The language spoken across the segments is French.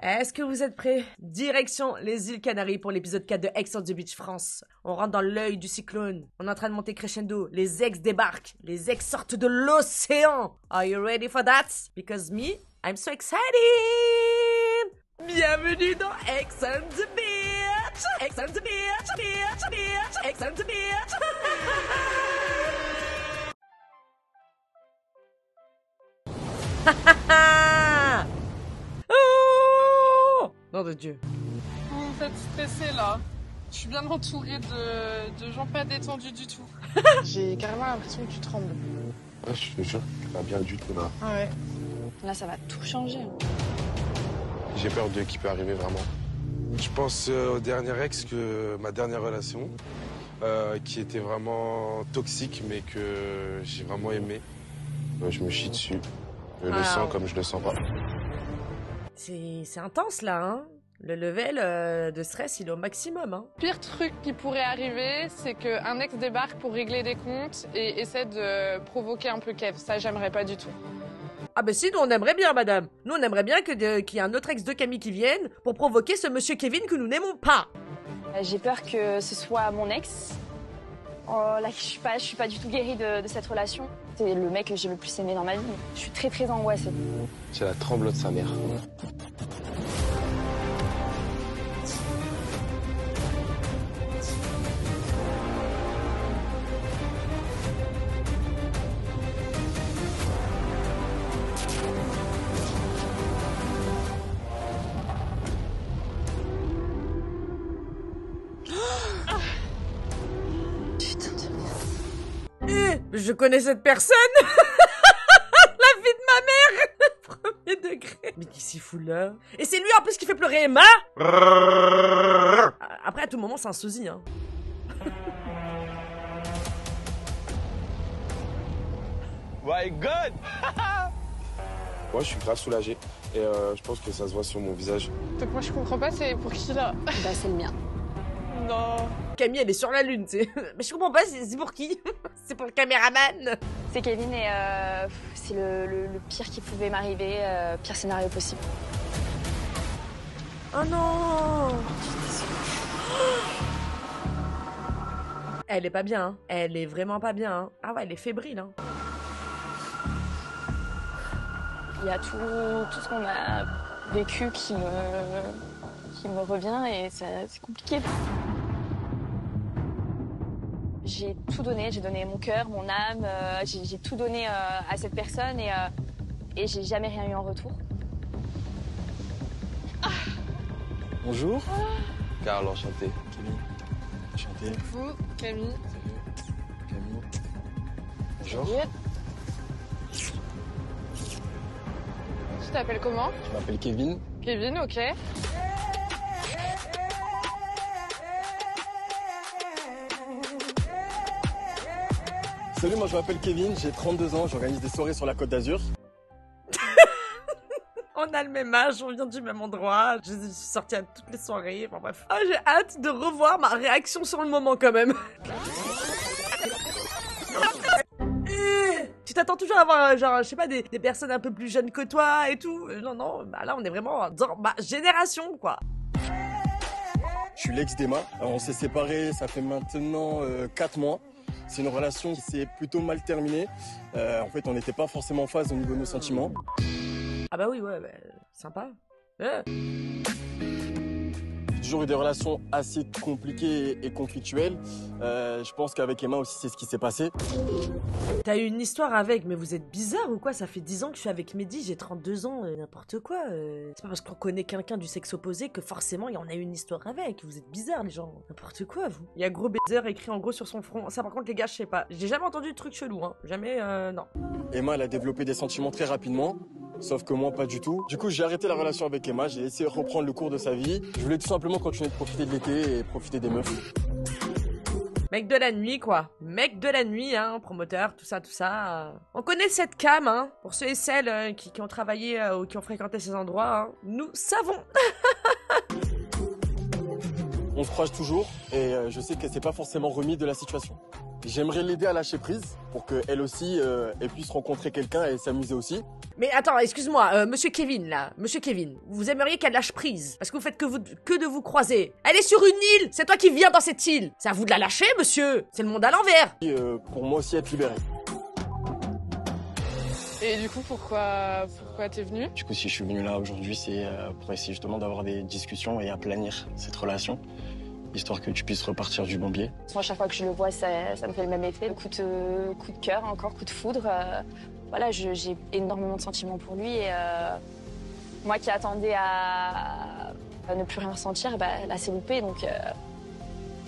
Est-ce que vous êtes prêts? Direction les îles Canaries pour l'épisode 4 de Ex on the Beach France. On rentre dans l'œil du cyclone. On est en train de monter crescendo. Les ex débarquent. Les ex sortent de l'océan. Are you ready for that? Because me, I'm so excited! Bienvenue dans Ex on the Beach! Ex on the Beach! Beach! Beach! Ex on the Beach! Oh nom de Dieu. Vous me faites stresser là. Je suis bien entourée de gens pas détendus du tout. J'ai carrément l'impression que tu trembles. Ouais, je te jure, tu vas bien du tout là. Ah ouais. Là, ça va tout changer. J'ai peur de qui peut arriver vraiment. Je pense au dernier ex que ma dernière relation, qui était vraiment toxique, mais que j'ai vraiment aimé. Je me chie dessus. Je le sens comme je le sens pas. C'est intense là, hein. Le level de stress, il est au maximum, hein. Pire truc qui pourrait arriver, c'est qu'un ex débarque pour régler des comptes et essaie de provoquer un peu Kev. Ça, j'aimerais pas du tout. Ah bah si, nous on aimerait bien, madame. Nous on aimerait bien qu'il y ait un autre ex de Camille qui vienne pour provoquer ce monsieur Kevin que nous n'aimons pas. J'ai peur que ce soit mon ex. Oh, là, je suis pas du tout guérie de cette relation. C'est le mec que j'ai le plus aimé dans ma vie. Je suis très très angoissée. C'est la tremblote de sa mère. Je connais cette personne. La vie de ma mère. Premier degré. Mais qui s'y fout là? Et c'est lui en plus qui fait pleurer Emma. Après à tout moment c'est un sosie, hein. My God. Moi je suis grave soulagé et je pense que ça se voit sur mon visage. Donc moi je comprends pas, c'est pour qui là? Bah, c'est le mien. Non. Camille elle est sur la lune, tu sais. Mais je comprends pas, c'est pour qui? C'est pour le caméraman. C'est Kevin et c'est le pire qui pouvait m'arriver, pire scénario possible. Oh non. Elle est pas bien, hein. Elle est vraiment pas bien, hein. Ah ouais, elle est fébrile, hein. Il y a tout ce qu'on a vécu qui me revient et c'est compliqué. J'ai tout donné, j'ai donné mon cœur, mon âme, j'ai tout donné à cette personne et j'ai jamais rien eu en retour. Bonjour. Carl, enchanté. Camille. Enchanté. Vous, Camille. Salut. Camille. Bonjour. Salut. Tu t'appelles comment? Je m'appelle Kevin. Kevin, ok. Salut, moi je m'appelle Kevin, j'ai 32 ans, j'organise des soirées sur la Côte d'Azur. On a le même âge, on vient du même endroit. Je suis sortie à toutes les soirées. Enfin bref. Ah, j'ai hâte de revoir ma réaction sur le moment quand même. Tu t'attends toujours à avoir, genre, je sais pas, des personnes un peu plus jeunes que toi et tout. Non, non, bah là on est vraiment dans ma génération, quoi. Je suis l'ex d'Emma. Alors, on s'est séparés, ça fait maintenant 4 mois. C'est une relation qui s'est plutôt mal terminée. En fait, on n'était pas forcément en phase au niveau de nos sentiments. Ah bah oui, ouais, bah, sympa. J'ai toujours eu des relations assez compliquées et conflictuelles. Je pense qu'avec Emma aussi, c'est ce qui s'est passé. T'as eu une histoire avec, mais vous êtes bizarre ou quoi? Ça fait 10 ans que je suis avec Mehdi, j'ai 32 ans, n'importe quoi. C'est pas parce qu'on connaît quelqu'un du sexe opposé que forcément il y en a eu une histoire avec. Vous êtes bizarres les gens. N'importe quoi vous. Il y a gros baiser écrit en gros sur son front. Ça par contre les gars, je sais pas. J'ai jamais entendu de truc chelou, hein. Jamais, non. Emma, elle a développé des sentiments très rapidement. Sauf que moi, pas du tout. Du coup, j'ai arrêté la relation avec Emma, j'ai essayé de reprendre le cours de sa vie. Je voulais tout simplement continuer de profiter de l'été et profiter des meufs. Mec de la nuit, quoi. Mec de la nuit, hein, promoteur, tout ça, tout ça. On connaît cette cam, hein. Pour ceux et celles qui ont travaillé ou qui ont fréquenté ces endroits, hein. Nous savons. On se croise toujours et je sais qu'elle s'est pas forcément remise de la situation. J'aimerais l'aider à lâcher prise pour qu'elle aussi, elle puisse rencontrer quelqu'un et s'amuser aussi. Mais attends, excuse-moi, monsieur Kevin, là. Monsieur Kevin, vous aimeriez qu'elle lâche prise. Parce que vous faites que de vous croiser. Elle est sur une île. C'est toi qui viens dans cette île. C'est à vous de la lâcher, monsieur. C'est le monde à l'envers. Et, pour moi aussi être libéré. Et du coup, pourquoi t'es venu? Du coup, si je suis venu là aujourd'hui, c'est pour essayer justement d'avoir des discussions et aplanir cette relation, histoire que tu puisses repartir du bon pied. Moi, chaque fois que je le vois, ça me fait le même effet. Coup de cœur, encore coup de foudre. Voilà, j'ai énormément de sentiments pour lui. Et moi qui attendais à ne plus rien ressentir, bah, là, c'est loupé. Donc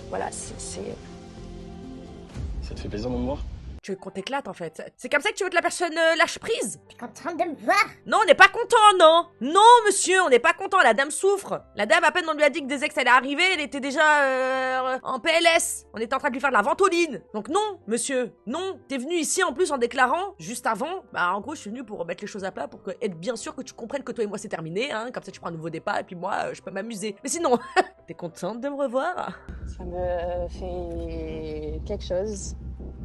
voilà, c'est... Ça te fait plaisir de me voir? Tu veux qu'on t'éclate en fait. C'est comme ça que tu veux que la personne lâche prise? T'es contente de me voir? Non, on n'est pas content, non. Non, monsieur, on n'est pas content. La dame souffre. La dame, à peine on lui a dit que des ex allaient arriver, elle était déjà en PLS. On était en train de lui faire de la ventoline. Donc non, monsieur, non. T'es venu ici en plus en déclarant, juste avant, bah en gros, je suis venu pour remettre les choses à plat, pour être bien sûr que tu comprennes que toi et moi c'est terminé, hein. Comme ça tu prends un nouveau départ et puis moi, je peux m'amuser. Mais sinon, t'es contente de me revoir? Ça me fait quelque chose.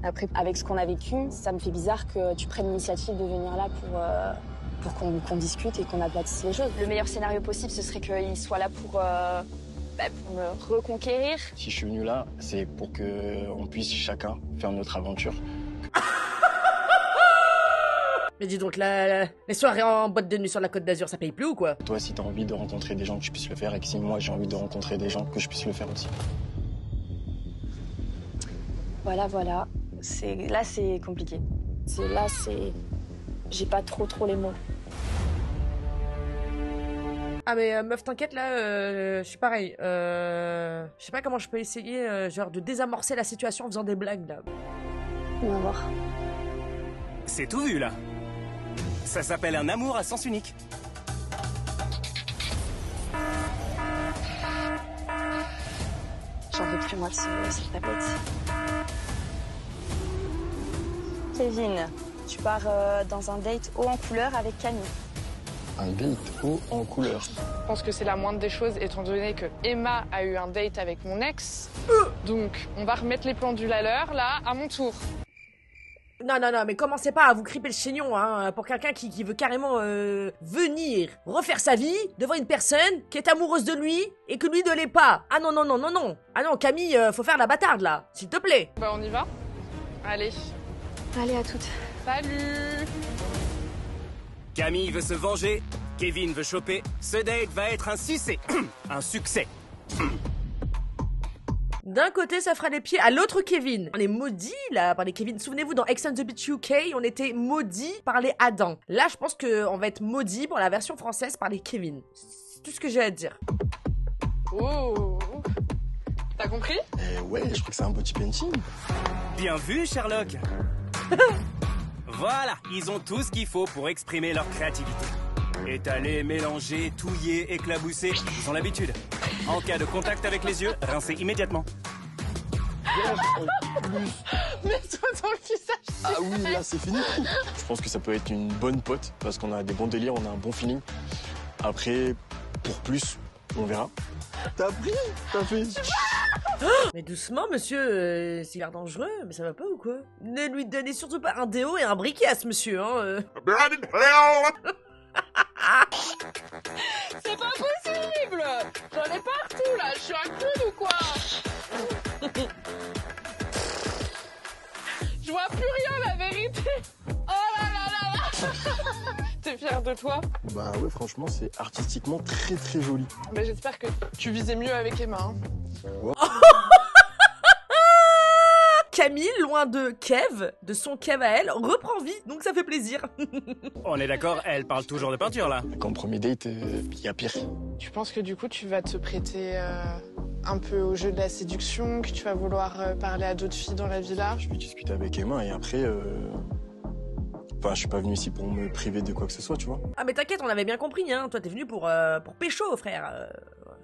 Après, avec ce qu'on a vécu, ça me fait bizarre que tu prennes l'initiative de venir là pour qu'on discute et qu'on aplatisse les choses. Le meilleur scénario possible, ce serait qu'il soit là pour me reconquérir. Si je suis venu là, c'est pour qu'on puisse chacun faire notre aventure. Mais dis donc, les soirées en boîte de nuit sur la Côte d'Azur, ça paye plus ou quoi? Toi, si t'as envie de rencontrer des gens, que tu puisses le faire, et que si moi j'ai envie de rencontrer des gens, que je puisse le faire aussi. Voilà. Là, c'est compliqué. J'ai pas trop les mots. Ah mais meuf, t'inquiète là, je suis pareil. Je sais pas comment je peux essayer, genre de désamorcer la situation en faisant des blagues là. On va voir. C'est tout vu là. Ça s'appelle un amour à sens unique. J'en veux plus moi de cette tablette. Kevin, tu pars dans un date haut en couleur avec Camille. Un date haut en couleur. Je pense que c'est la moindre des choses, étant donné que Emma a eu un date avec mon ex. Donc, on va remettre les pendules à l'heure, là, à mon tour. Non, mais commencez pas à vous criper le chignon, hein, pour quelqu'un qui veut carrément venir refaire sa vie devant une personne qui est amoureuse de lui et que lui ne l'est pas. Ah non. Ah non, Camille, faut faire la bâtarde là, s'il te plaît. Bah, on y va? Allez. Allez, à toutes. Salut! Camille veut se venger, Kevin veut choper. Ce date va être un succès. Un succès. D'un côté, ça fera les pieds à l'autre Kevin. On est maudits, là, par les Kevin. Souvenez-vous, dans Ex on the Beach UK, on était maudits par les Adam. Là, je pense qu'on va être maudits pour la version française par les Kevin. C'est tout ce que j'ai à dire. Oh! T'as compris? Ouais, je crois que c'est un body painting. Bien vu, Sherlock. Voilà, ils ont tout ce qu'il faut pour exprimer leur créativité. Étaler, mélanger, touiller, éclabousser, ils ont l'habitude. En cas de contact avec les yeux, rincez immédiatement. Mets-toi dans le visage. Ah oui, là c'est fini. Je pense que ça peut être une bonne pote parce qu'on a des bons délires, on a un bon feeling. Après, pour plus, on verra. T'as pris? T'as fait... Mais doucement, monsieur, c'est l'air dangereux, mais ça va pas ou quoi? Ne lui donnez surtout pas un déo et un briquet à ce monsieur, hein. C'est pas possible! J'en ai partout là, je suis un clown ou quoi? Je vois plus rien, la vérité! Oh là! T'es fière de toi? Bah ouais, franchement, c'est artistiquement très très joli. Mais j'espère que tu visais mieux avec Emma. Hein. Ouais. Camille, loin de Kev, de son Kev à elle, reprend vie, donc ça fait plaisir. On est d'accord, elle parle toujours de peinture là. Comme premier date, il y a pire. Tu penses que du coup tu vas te prêter un peu au jeu de la séduction, que tu vas vouloir parler à d'autres filles dans la villa? Je vais discuter avec Emma et après... Enfin, je suis pas venu ici pour me priver de quoi que ce soit, tu vois. Ah mais t'inquiète, on avait bien compris, hein. Toi t'es venu pour pécho, frère.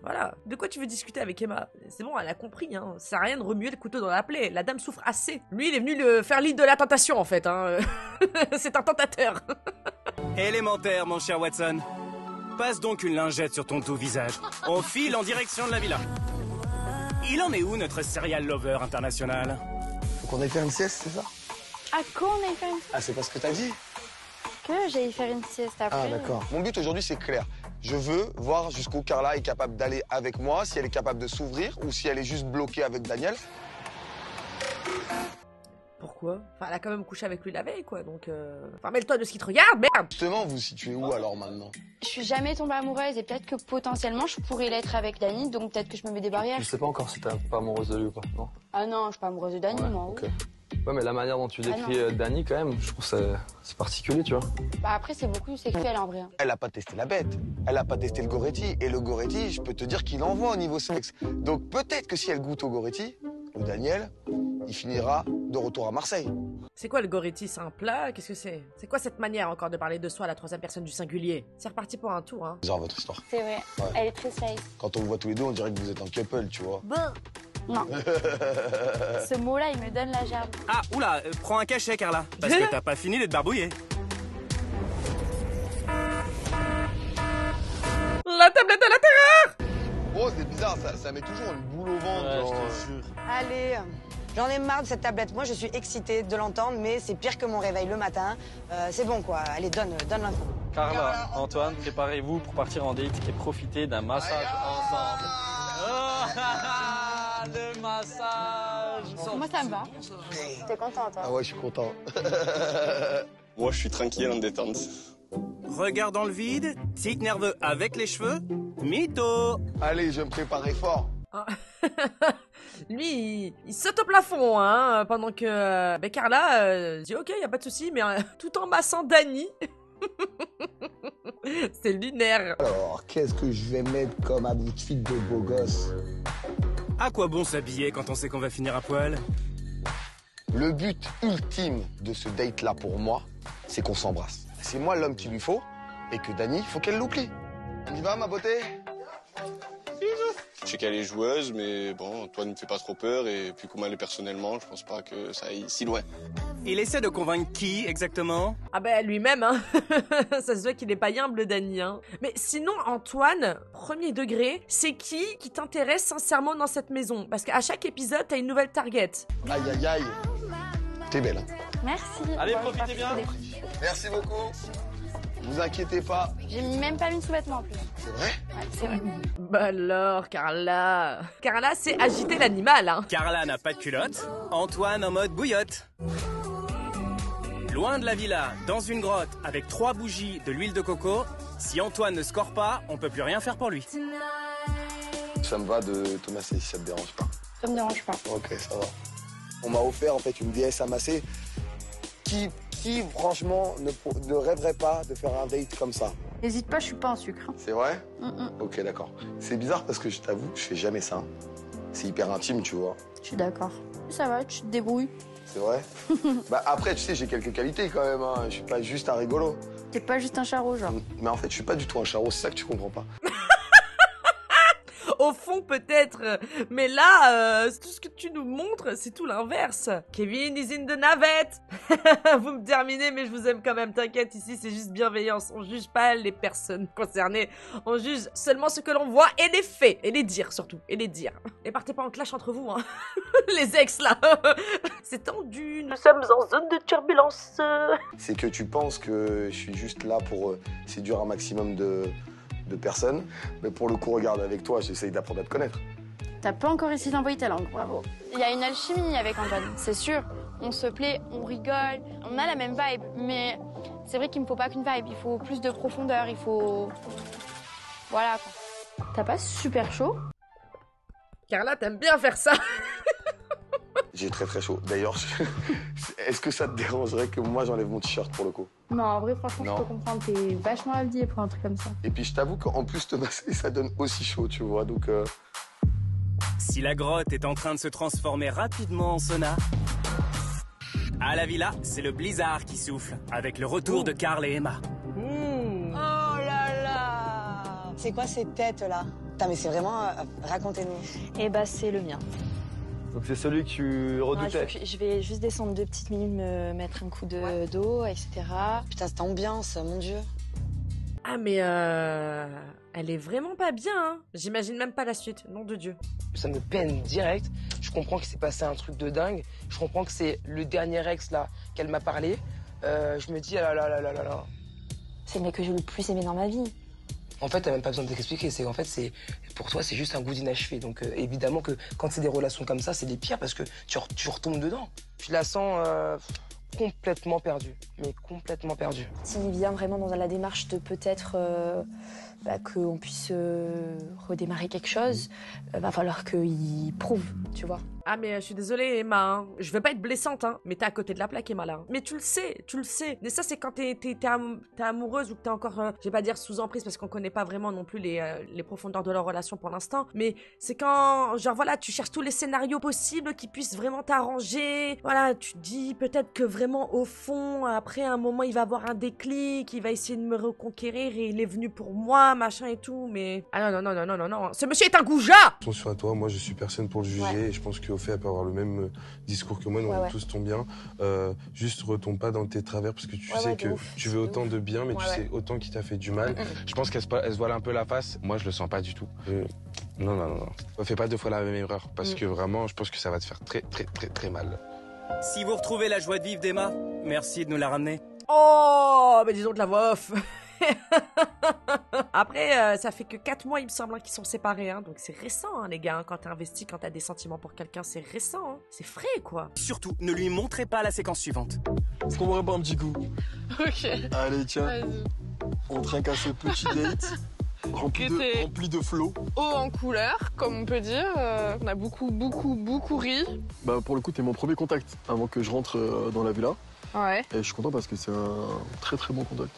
Voilà. De quoi tu veux discuter avec Emma? C'est bon, elle a compris, hein. Ça sert à rien de remuer le couteau dans la plaie. La dame souffre assez. Lui, il est venu faire l'île de la tentation, en fait, hein. C'est un tentateur. Élémentaire, mon cher Watson. Passe donc une lingette sur ton doux visage. On file en direction de la villa. Il en est où, notre serial lover international? Faut qu'on aille faire une sieste, c'est ça? À quoi on aille faire une... Ah, c'est pas ce que t'as dit? Que j'aille faire une sieste après. Ah, d'accord. Mon but aujourd'hui, c'est clair. Je veux voir jusqu'où Carla est capable d'aller avec moi, si elle est capable de s'ouvrir ou si elle est juste bloquée avec Daniel. Pourquoi? Enfin, elle a quand même couché avec lui la veille, quoi, donc... Enfin, mêle-toi de ce qui te regarde, merde! Justement, vous situez où alors maintenant? Je suis jamais tombée amoureuse et peut-être que potentiellement je pourrais l'être avec Dany, donc peut-être que je me mets des barrières. Je sais pas encore si t'es pas amoureuse de lui ou pas, non? Ah non, je suis pas amoureuse de Dany, moi. Ok. Ouais, mais la manière dont tu décris Dany, quand même, je trouve que c'est particulier, tu vois. Bah après, c'est beaucoup sexuel en vrai. Elle a pas testé la bête, elle a pas testé le Goretti. Et le Goretti, je peux te dire qu'il envoie au niveau sexe. Donc peut-être que si elle goûte au Goretti, ou Daniel, il finira de retour à Marseille. C'est quoi le Goretti? C'est un plat? Qu'est-ce que c'est? C'est quoi cette manière encore de parler de soi à la troisième personne du singulier? C'est reparti pour un tour, hein. Bizarre votre histoire. C'est vrai, elle est très safe. Quand on vous voit tous les deux, on dirait que vous êtes en couple, tu vois. Bon. Non. Ce mot-là, il me donne la gerbe. Ah, oula, prends un cachet, Carla. Parce que t'as pas fini de te barbouiller. La tablette à la terreur! Oh, c'est bizarre, ça met toujours une boule au ventre. Ouais, je te jure. Allez, j'en ai marre de cette tablette. Moi, je suis excitée de l'entendre, mais c'est pire que mon réveil le matin. C'est bon, quoi. Allez, donne l'info. Carla, Antoine, préparez-vous pour partir en date et profiter d'un massage ensemble. Oh, le massage. Moi, ça me va. T'es contente, hein? Ah ouais, je suis content. Moi, je suis tranquille en détente. Regard dans le vide, tic nerveux avec les cheveux, mytho. Allez, je vais me préparer fort. Ah. Lui, il saute au plafond, hein, pendant que Carla dit ok, y a pas de souci, mais tout en massant Dany. C'est lunaire. Alors, qu'est-ce que je vais mettre comme outfit de beau gosse? À quoi bon s'habiller quand on sait qu'on va finir à poil? Le but ultime de ce date-là pour moi, c'est qu'on s'embrasse. C'est moi l'homme qu'il lui faut, et que Dany, faut qu'elle l'oublie. On y va, ma beauté? Je sais qu'elle est joueuse, mais bon, toi ne me fais pas trop peur, et puis comme elle est personnellement, je pense pas que ça aille si loin. Il essaie de convaincre qui exactement? Ah ben lui-même, hein. Ça se voit qu'il est pas humble, Dany, hein. Mais sinon, Antoine, premier degré, c'est qui t'intéresse sincèrement dans cette maison? Parce qu'à chaque épisode, t'as une nouvelle target. Aïe, aïe, aïe. T'es belle, hein. Merci. Allez, profitez bien. Merci beaucoup. Vous inquiétez pas. J'ai même pas mis de sous-vêtements en plus. C'est vrai? Ouais, c'est vrai. Bah alors, Carla. Carla, c'est agiter l'animal, hein. Carla n'a pas de culotte, Antoine en mode bouillotte. Loin de la villa, dans une grotte, avec 3 bougies, de l'huile de coco, si Antoine ne score pas, on peut plus rien faire pour lui. Ça me va de te masser si ça te dérange pas. Ça me dérange pas. Ok, ça va. On m'a offert en fait une déesse à masser qui franchement ne rêverait pas de faire un date comme ça. N'hésite pas, je suis pas en sucre. C'est vrai? Ok, d'accord. C'est bizarre parce que je t'avoue, je fais jamais ça. C'est hyper intime, tu vois. Je suis d'accord. Ça va, tu te débrouilles. C'est vrai? Bah après, tu sais, j'ai quelques qualités quand même, hein. Je suis pas juste un rigolo. T'es pas juste un charreau, genre. Mais en fait, je suis pas du tout un charreau, c'est ça que tu comprends pas. Au fond, peut-être. Mais là, tout ce que tu nous montres, c'est tout l'inverse. Kevin is in the navette. Vous me terminez, mais je vous aime quand même. T'inquiète, ici, c'est juste bienveillance. On juge pas les personnes concernées. On juge seulement ce que l'on voit et les faits. Et les dires, surtout. Et les dires. Et partez pas en clash entre vous, hein. Les ex, là. C'est tendu. Nous sommes en zone de turbulence. C'est que tu penses que je suis juste là pour séduire un maximum de personnes. Mais pour le coup, regarde, avec toi, j'essaye d'apprendre à te connaître. T'as pas encore essayé d'envoyer ta langue, bravo. Il y a une alchimie avec Antoine, c'est sûr. On se plaît, on rigole, on a la même vibe. Mais c'est vrai qu'il me faut pas qu'une vibe, il faut plus de profondeur, il faut... Voilà, quoi. T'as pas super chaud? Carla, t'aimes bien faire ça. J'ai très très chaud. D'ailleurs, est-ce que ça te dérangerait que moi j'enlève mon t-shirt pour le coup? Non, en vrai, franchement, Non. je peux comprendre, t'es vachement habillé pour un truc comme ça. Et puis je t'avoue qu'en plus te masser, ça donne aussi chaud, tu vois, donc... Si la grotte est en train de se transformer rapidement en sauna, à la villa, c'est le blizzard qui souffle, avec le retour de Carl et Emma. Oh là là! C'est quoi ces têtes-là? Putain, mais c'est vraiment... racontez-nous. Eh bah, c'est le mien. Donc c'est celui que tu redoutais. Je vais juste descendre 2 petites minutes, me mettre un coup d'eau, etc. Putain, cette ambiance, mon Dieu. Ah, mais Elle est vraiment pas bien, hein. J'imagine même pas la suite, nom de Dieu. Ça me peine direct. Je comprends qu'il s'est passé un truc de dingue. Je comprends que c'est le dernier ex là qu'elle m'a parlé. Je me dis, ah là là là là là. C'est le mec que j'ai le plus aimé dans ma vie. En fait, t'as même pas besoin de t'expliquer. Pour toi, c'est juste un goût d'inachevé. Donc évidemment que quand c'est des relations comme ça, c'est les pires parce que tu retombes dedans. Je la sens complètement perdue, mais complètement perdue. S'il vient vraiment dans la démarche de peut-être qu'on puisse redémarrer quelque chose, va falloir qu'il prouve, tu vois. Ah mais je suis désolée Emma, hein. Je veux pas être blessante, hein, mais t'es à côté de la plaque Emma là. Mais tu le sais. Mais ça c'est quand t'es amoureuse ou que t'es encore, je vais pas dire sous emprise parce qu'on connaît pas vraiment non plus les profondeurs de leur relation pour l'instant, mais c'est quand, genre voilà, tu cherches tous les scénarios possibles qui puissent vraiment t'arranger. Voilà, tu te dis peut-être que vraiment au fond, après un moment il va avoir un déclic, il va essayer de me reconquérir et il est venu pour moi, machin et tout, mais... Ah non, ce monsieur est un goujat! Attention à toi, moi je suis personne pour le juger et je pense qu'au fait elle peut avoir le même discours que moi, nous on est tous ton bien. Juste retombe pas dans tes travers parce que tu sais que tu veux autant de bien mais tu sais autant qu'il t'a fait du mal. Je pense qu'elle se voile un peu la face, moi je le sens pas du tout. Non. Fais pas 2 fois la même erreur parce que vraiment je pense que ça va te faire très mal. Si vous retrouvez la joie de vivre d'Emma, merci de nous la ramener. Oh, mais disons de la voix off. Après, ça fait que 4 mois, il me semble, qu'ils sont séparés, hein, donc c'est récent, hein, les gars, hein, quand t'es investi, quand t'as des sentiments pour quelqu'un, c'est récent, hein, c'est frais, quoi. Surtout, ne lui montrez pas la séquence suivante. Est-ce qu'on m'aurait pas un petit coup? Ok. Allez, tiens, on trinque à ce petit date. Rempli de flow. Haut en couleur, comme on peut dire. On a beaucoup ri. Bah, pour le coup, t'es mon premier contact avant que je rentre dans la villa. Ouais. Et je suis content parce que c'est un très bon contact.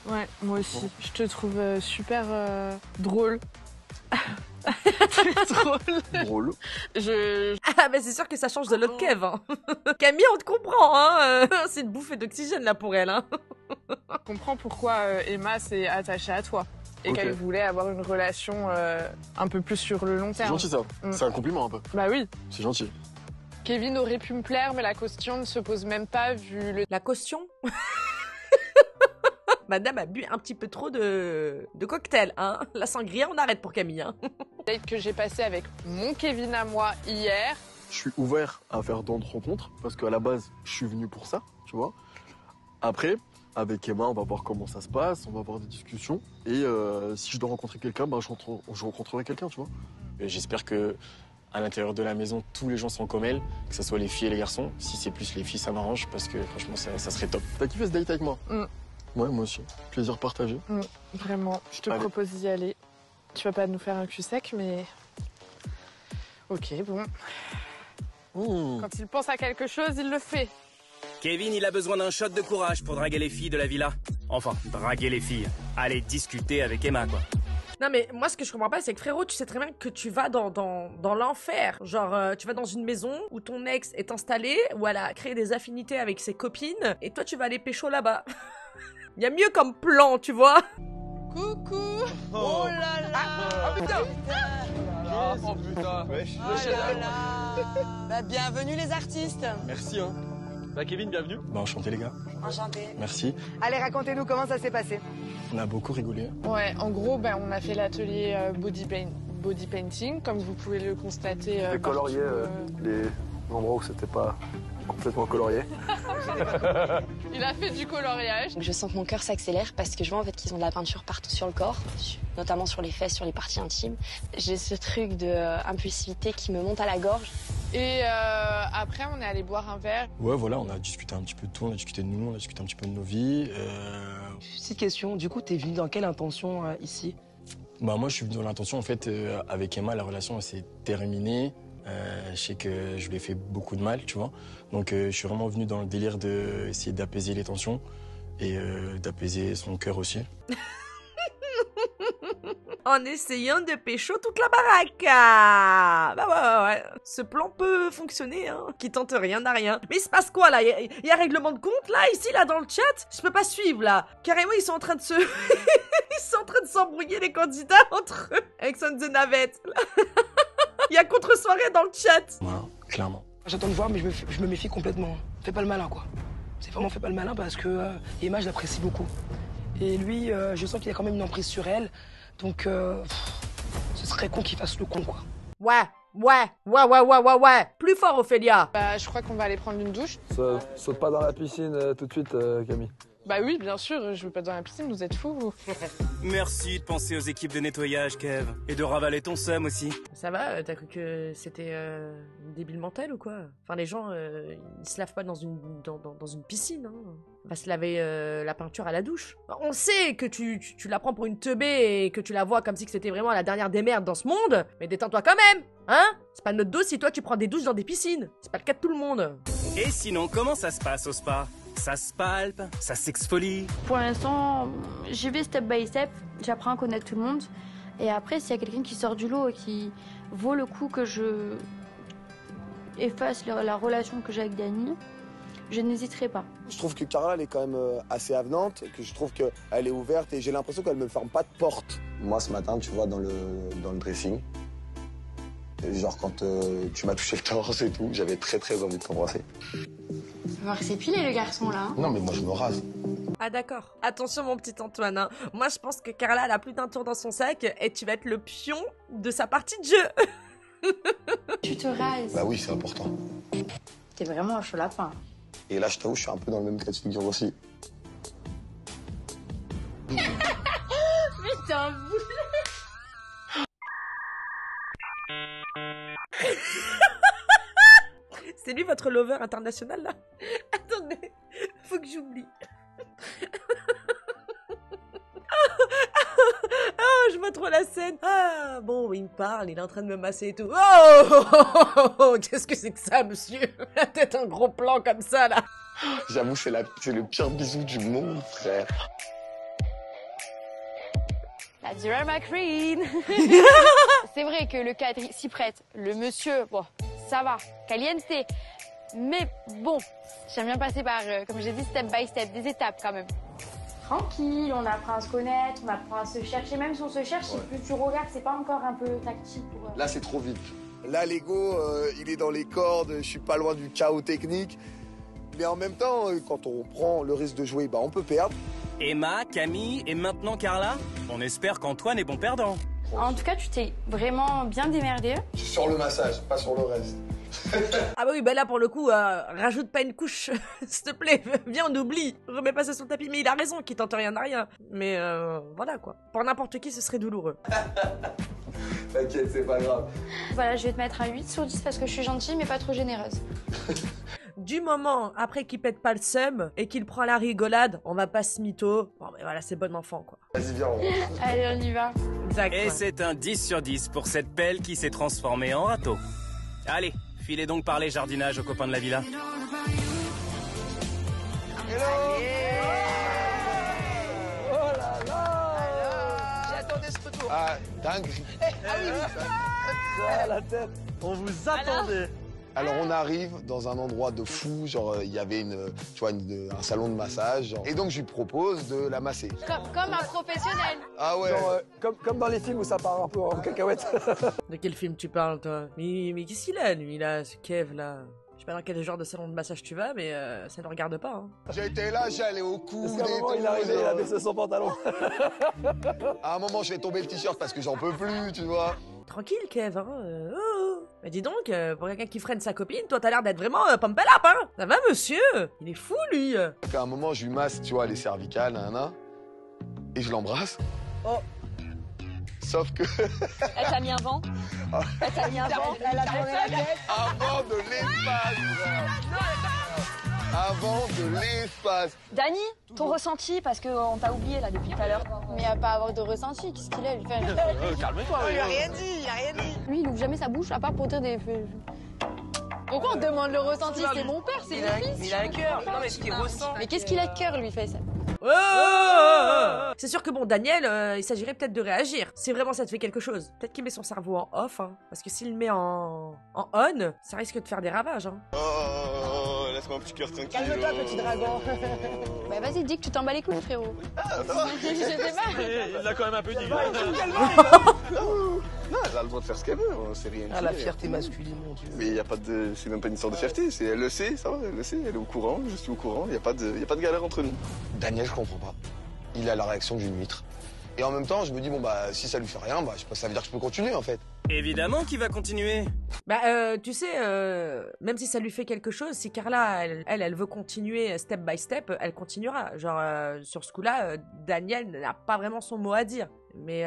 Ouais, moi aussi. Bon. Je te trouve super drôle. Drôle. Ah bah c'est sûr que ça change de l'autre Kev, hein. Camille, on te comprend, hein. C'est une bouffée d'oxygène là pour elle, hein. Je comprends pourquoi Emma s'est attachée à toi. Et qu'elle voulait avoir une relation un peu plus sur le long terme. C'est gentil ça. C'est un compliment un peu. Bah oui. C'est gentil. Kevin aurait pu me plaire, mais la caution ne se pose même pas vu le... La caution? Madame a bu un petit peu trop de cocktail, hein. La sangria, on arrête pour Camille, hein. Date que j'ai passé avec mon Kevin à moi hier. Je suis ouvert à faire d'autres rencontres parce qu'à la base, je suis venu pour ça, tu vois. Après, avec Emma, on va voir comment ça se passe, on va avoir des discussions. Et si je dois rencontrer quelqu'un, bah, je rencontrerai quelqu'un, tu vois. J'espère que à l'intérieur de la maison, tous les gens sont comme elle, que ce soit les filles et les garçons. Si c'est plus les filles, ça m'arrange parce que franchement, ça serait top. T'as kiffé ce date avec moi? Ouais, moi aussi. Plaisir partagé. Vraiment, je te propose d'y aller. Tu vas pas nous faire un cul sec, mais... Ok, bon. Quand il pense à quelque chose, il le fait. Kevin, il a besoin d'un shot de courage pour draguer les filles de la villa. Enfin, draguer les filles. Aller discuter avec Emma, quoi. Non mais moi ce que je comprends pas c'est que frérot tu sais très bien que tu vas dans l'enfer. Genre tu vas dans une maison où ton ex est installé, où elle a créé des affinités avec ses copines et toi tu vas aller pécho là-bas. Il y a mieux comme plan, tu vois. Coucou. Oh là là. putain. Oh putain. Bah, bienvenue les artistes. Merci hein. Bah Kevin, bienvenue. Bah enchanté les gars. Enchanté. Merci. Allez, racontez-nous comment ça s'est passé. On a beaucoup rigolé. Ouais, en gros, on a fait l'atelier body painting, comme vous pouvez le constater. Les coloriés, les endroits où c'était pas complètement colorié. Il a fait du coloriage. Je sens que mon cœur s'accélère parce que je vois en fait qu'ils ont de la peinture partout sur le corps, notamment sur les fesses, sur les parties intimes. J'ai ce truc d'impulsivité qui me monte à la gorge. Et après, on est allé boire un verre. Ouais, voilà, on a discuté un petit peu de tout, on a discuté de nous, on a discuté un petit peu de nos vies. Petite question, du coup, t'es venu dans quelle intention ici? Bah moi, je suis venu dans l'intention, en fait, avec Emma, la relation s'est terminée. Je sais que je lui ai fait beaucoup de mal, tu vois. Donc je suis vraiment venu dans le délire d'essayer d'apaiser les tensions et d'apaiser son cœur aussi. En essayant de pécho toute la baraque. Bah ouais. Ce plan peut fonctionner, hein. Qui tente rien n'a rien. Mais il se passe quoi, là? Il y a règlement de compte, là, ici, là, dans le chat? Je peux pas suivre, là. Carrément, ils sont en train de se... ils sont en train de s'embrouiller, les candidats, entre eux. Avec son de navette. Il y a contre-soirée dans le chat. Voilà, clairement. J'attends de voir, mais je me méfie complètement. Fais pas le malin, quoi. C'est vraiment fait pas le malin parce que Emma, je l'apprécie beaucoup. Et lui, je sens qu'il a quand même une emprise sur elle. Donc, ce serait con qu'il fasse le con, quoi. Ouais. Plus fort, Ophélia. Bah, je crois qu'on va aller prendre une douche. Saute pas dans la piscine tout de suite, Camille. Bah oui, bien sûr, je veux pas dans la piscine, vous êtes fous, vous. Merci de penser aux équipes de nettoyage, Kev. Et de ravaler ton seum aussi. Ça va, t'as cru que c'était une débile mentale ou quoi? Enfin, les gens, ils se lavent pas dans une piscine, hein. On va se laver la peinture à la douche. On sait que tu la prends pour une teubée et que tu la vois comme si c'était vraiment la dernière des merdes dans ce monde, mais détends-toi quand même, hein? C'est pas notre dos si toi tu prends des douches dans des piscines. C'est pas le cas de tout le monde. Et sinon, comment ça se passe au spa? Ça se palpe, ça s'exfolie. Pour l'instant, j'y vais step by step, j'apprends à connaître tout le monde. Et après, s'il y a quelqu'un qui sort du lot et qui vaut le coup que je efface la relation que j'ai avec Dany, je n'hésiterai pas. Je trouve que Carla, elle est quand même assez avenante, que je trouve qu'elle est ouverte et j'ai l'impression qu'elle me ferme pas de porte. Moi, ce matin, tu vois, dans le dressing, genre quand tu m'as touché le torse et tout, j'avais très envie de t'embrasser. On va voir que c'est pilé le garçon là. Non, mais moi, je me rase. Ah d'accord. Attention mon petit Antoine, hein. Moi je pense que Carla elle a plus d'un tour dans son sac et tu vas être le pion de sa partie de jeu. Tu te rases. Bah oui, c'est important. T'es vraiment un chaud lapin. Et là, je t'avoue, je suis un peu dans le même cas de figure aussi. Mais t'es un boulet. C'est lui votre lover international là? Attendez, faut que j'oublie. Oh, je vois trop la scène. Ah, bon, il me parle, il est en train de me masser et tout. Oh, qu'est-ce que c'est que ça, monsieur? La tête, un gros plan comme ça, là. J'avoue, c'est le pire bisou du monde, frère. La drama queen. C'est vrai que le cadre s'y prête. Le monsieur, bon, ça va, caliente. Mais bon, j'aime bien passer par, comme j'ai dit, step by step, des étapes quand même. Tranquille, on apprend à se connaître, on apprend à se chercher. Même si on se cherche, si plus tu regardes, c'est pas encore un peu tactile pour... Là, c'est trop vite. Là, l'ego, il est dans les cordes, je suis pas loin du chaos technique. Mais en même temps, quand on prend le risque de jouer, bah, on peut perdre. Emma, Camille et maintenant Carla? On espère qu'Antoine est bon perdant. En tout cas, tu t'es vraiment bien démerdé. Sur le massage, pas sur le reste. Ah bah oui, bah là pour le coup, rajoute pas une couche, s'il te plaît, viens on oublie, remets pas ça sur le tapis, mais il a raison, qui tente rien à rien. Mais voilà quoi, pour n'importe qui ce serait douloureux. T'inquiète, c'est pas grave. Voilà, je vais te mettre un 8 sur 10 parce que je suis gentille mais pas trop généreuse. Du moment après qu'il pète pas le seum et qu'il prend la rigolade, on va pas se mytho. Bon mais voilà, c'est bon enfant quoi. Vas-y, viens, Allez, on y va. Exact. Et c'est un 10 sur 10 pour cette pelle qui s'est transformée en râteau. Allez, filez donc parler jardinage aux copains de la villa. Hello. Oh là là. J'attendais ce retour. Ah, dingue. Ah oui, Ah, la tête. On vous attendait. Alors on arrive dans un endroit de fou, genre il y avait un salon de massage, genre. Et donc je lui propose de la masser. Comme un professionnel. Ah ouais. Genre, comme dans les films où ça part un peu en cacahuète. De quel film tu parles toi? Mais qu'est-ce qu'il a lui là, ce Kev là? Je sais pas dans quel genre de salon de massage tu vas, mais ça ne regarde pas. Hein. J'étais là, j'allais au coude. Parce qu'à un moment, il arrivait, il a baissé son pantalon. À un moment, je vais tomber le t-shirt parce que j'en peux plus, tu vois. Tranquille Kev, hein. Mais dis donc, pour quelqu'un qui freine sa copine, toi t'as l'air d'être vraiment pump up, hein. Ça va monsieur? Il est fou lui. À un moment, je lui masse, tu vois, les cervicales, et je l'embrasse. Oh. Sauf que... Elle t'a mis un vent. Elle t'a mis un vent. Elle a tourné la tête. Avant de l'espace, avant de l'espace. Dany, ton ressenti, parce qu'on t'a oublié là depuis tout à l'heure. Mais il n'y a pas à avoir de ressenti, qu'est-ce qu'il a lui fait? Calme-toi. Il a rien dit, Lui, il ouvre jamais sa bouche à part pour dire des... Pourquoi on demande le ressenti? C'est mon père, c'est mon fils. Il a un cœur. Non mais ce qu'il ressent. Mais qu'est-ce qu'il a de cœur lui fait ça? C'est sûr que bon, Daniel, il s'agirait peut-être de réagir. Si vraiment ça te fait quelque chose. Peut-être qu'il met son cerveau en off, hein. Parce que s'il le met en on, ça risque de faire des ravages, hein. Oh, laisse-moi un petit cœur tranquille. Calme-toi, petit dragon. Bah vas-y, dis que tu t'en bats les couilles, frérot. Je sais pas. Il l'a quand même un peu dit. Non, elle a le droit de faire ce qu'elle veut, c'est rien. Ah, la fierté masculine, mon Dieu. Mais il y a pas de, c'est même pas une histoire de fierté, elle le sait, ça va, elle le sait, elle est au courant, je suis au courant, il y a pas de galère entre nous. Daniel, je comprends pas. Il a la réaction d'une huître. Et en même temps, je me dis, bon, bah, si ça lui fait rien, bah, ça veut dire que je peux continuer, en fait. Évidemment qu'il va continuer. Bah, tu sais, même si ça lui fait quelque chose, si Carla, elle veut continuer step by step, elle continuera. Genre, sur ce coup-là, Daniel n'a pas vraiment son mot à dire. Mais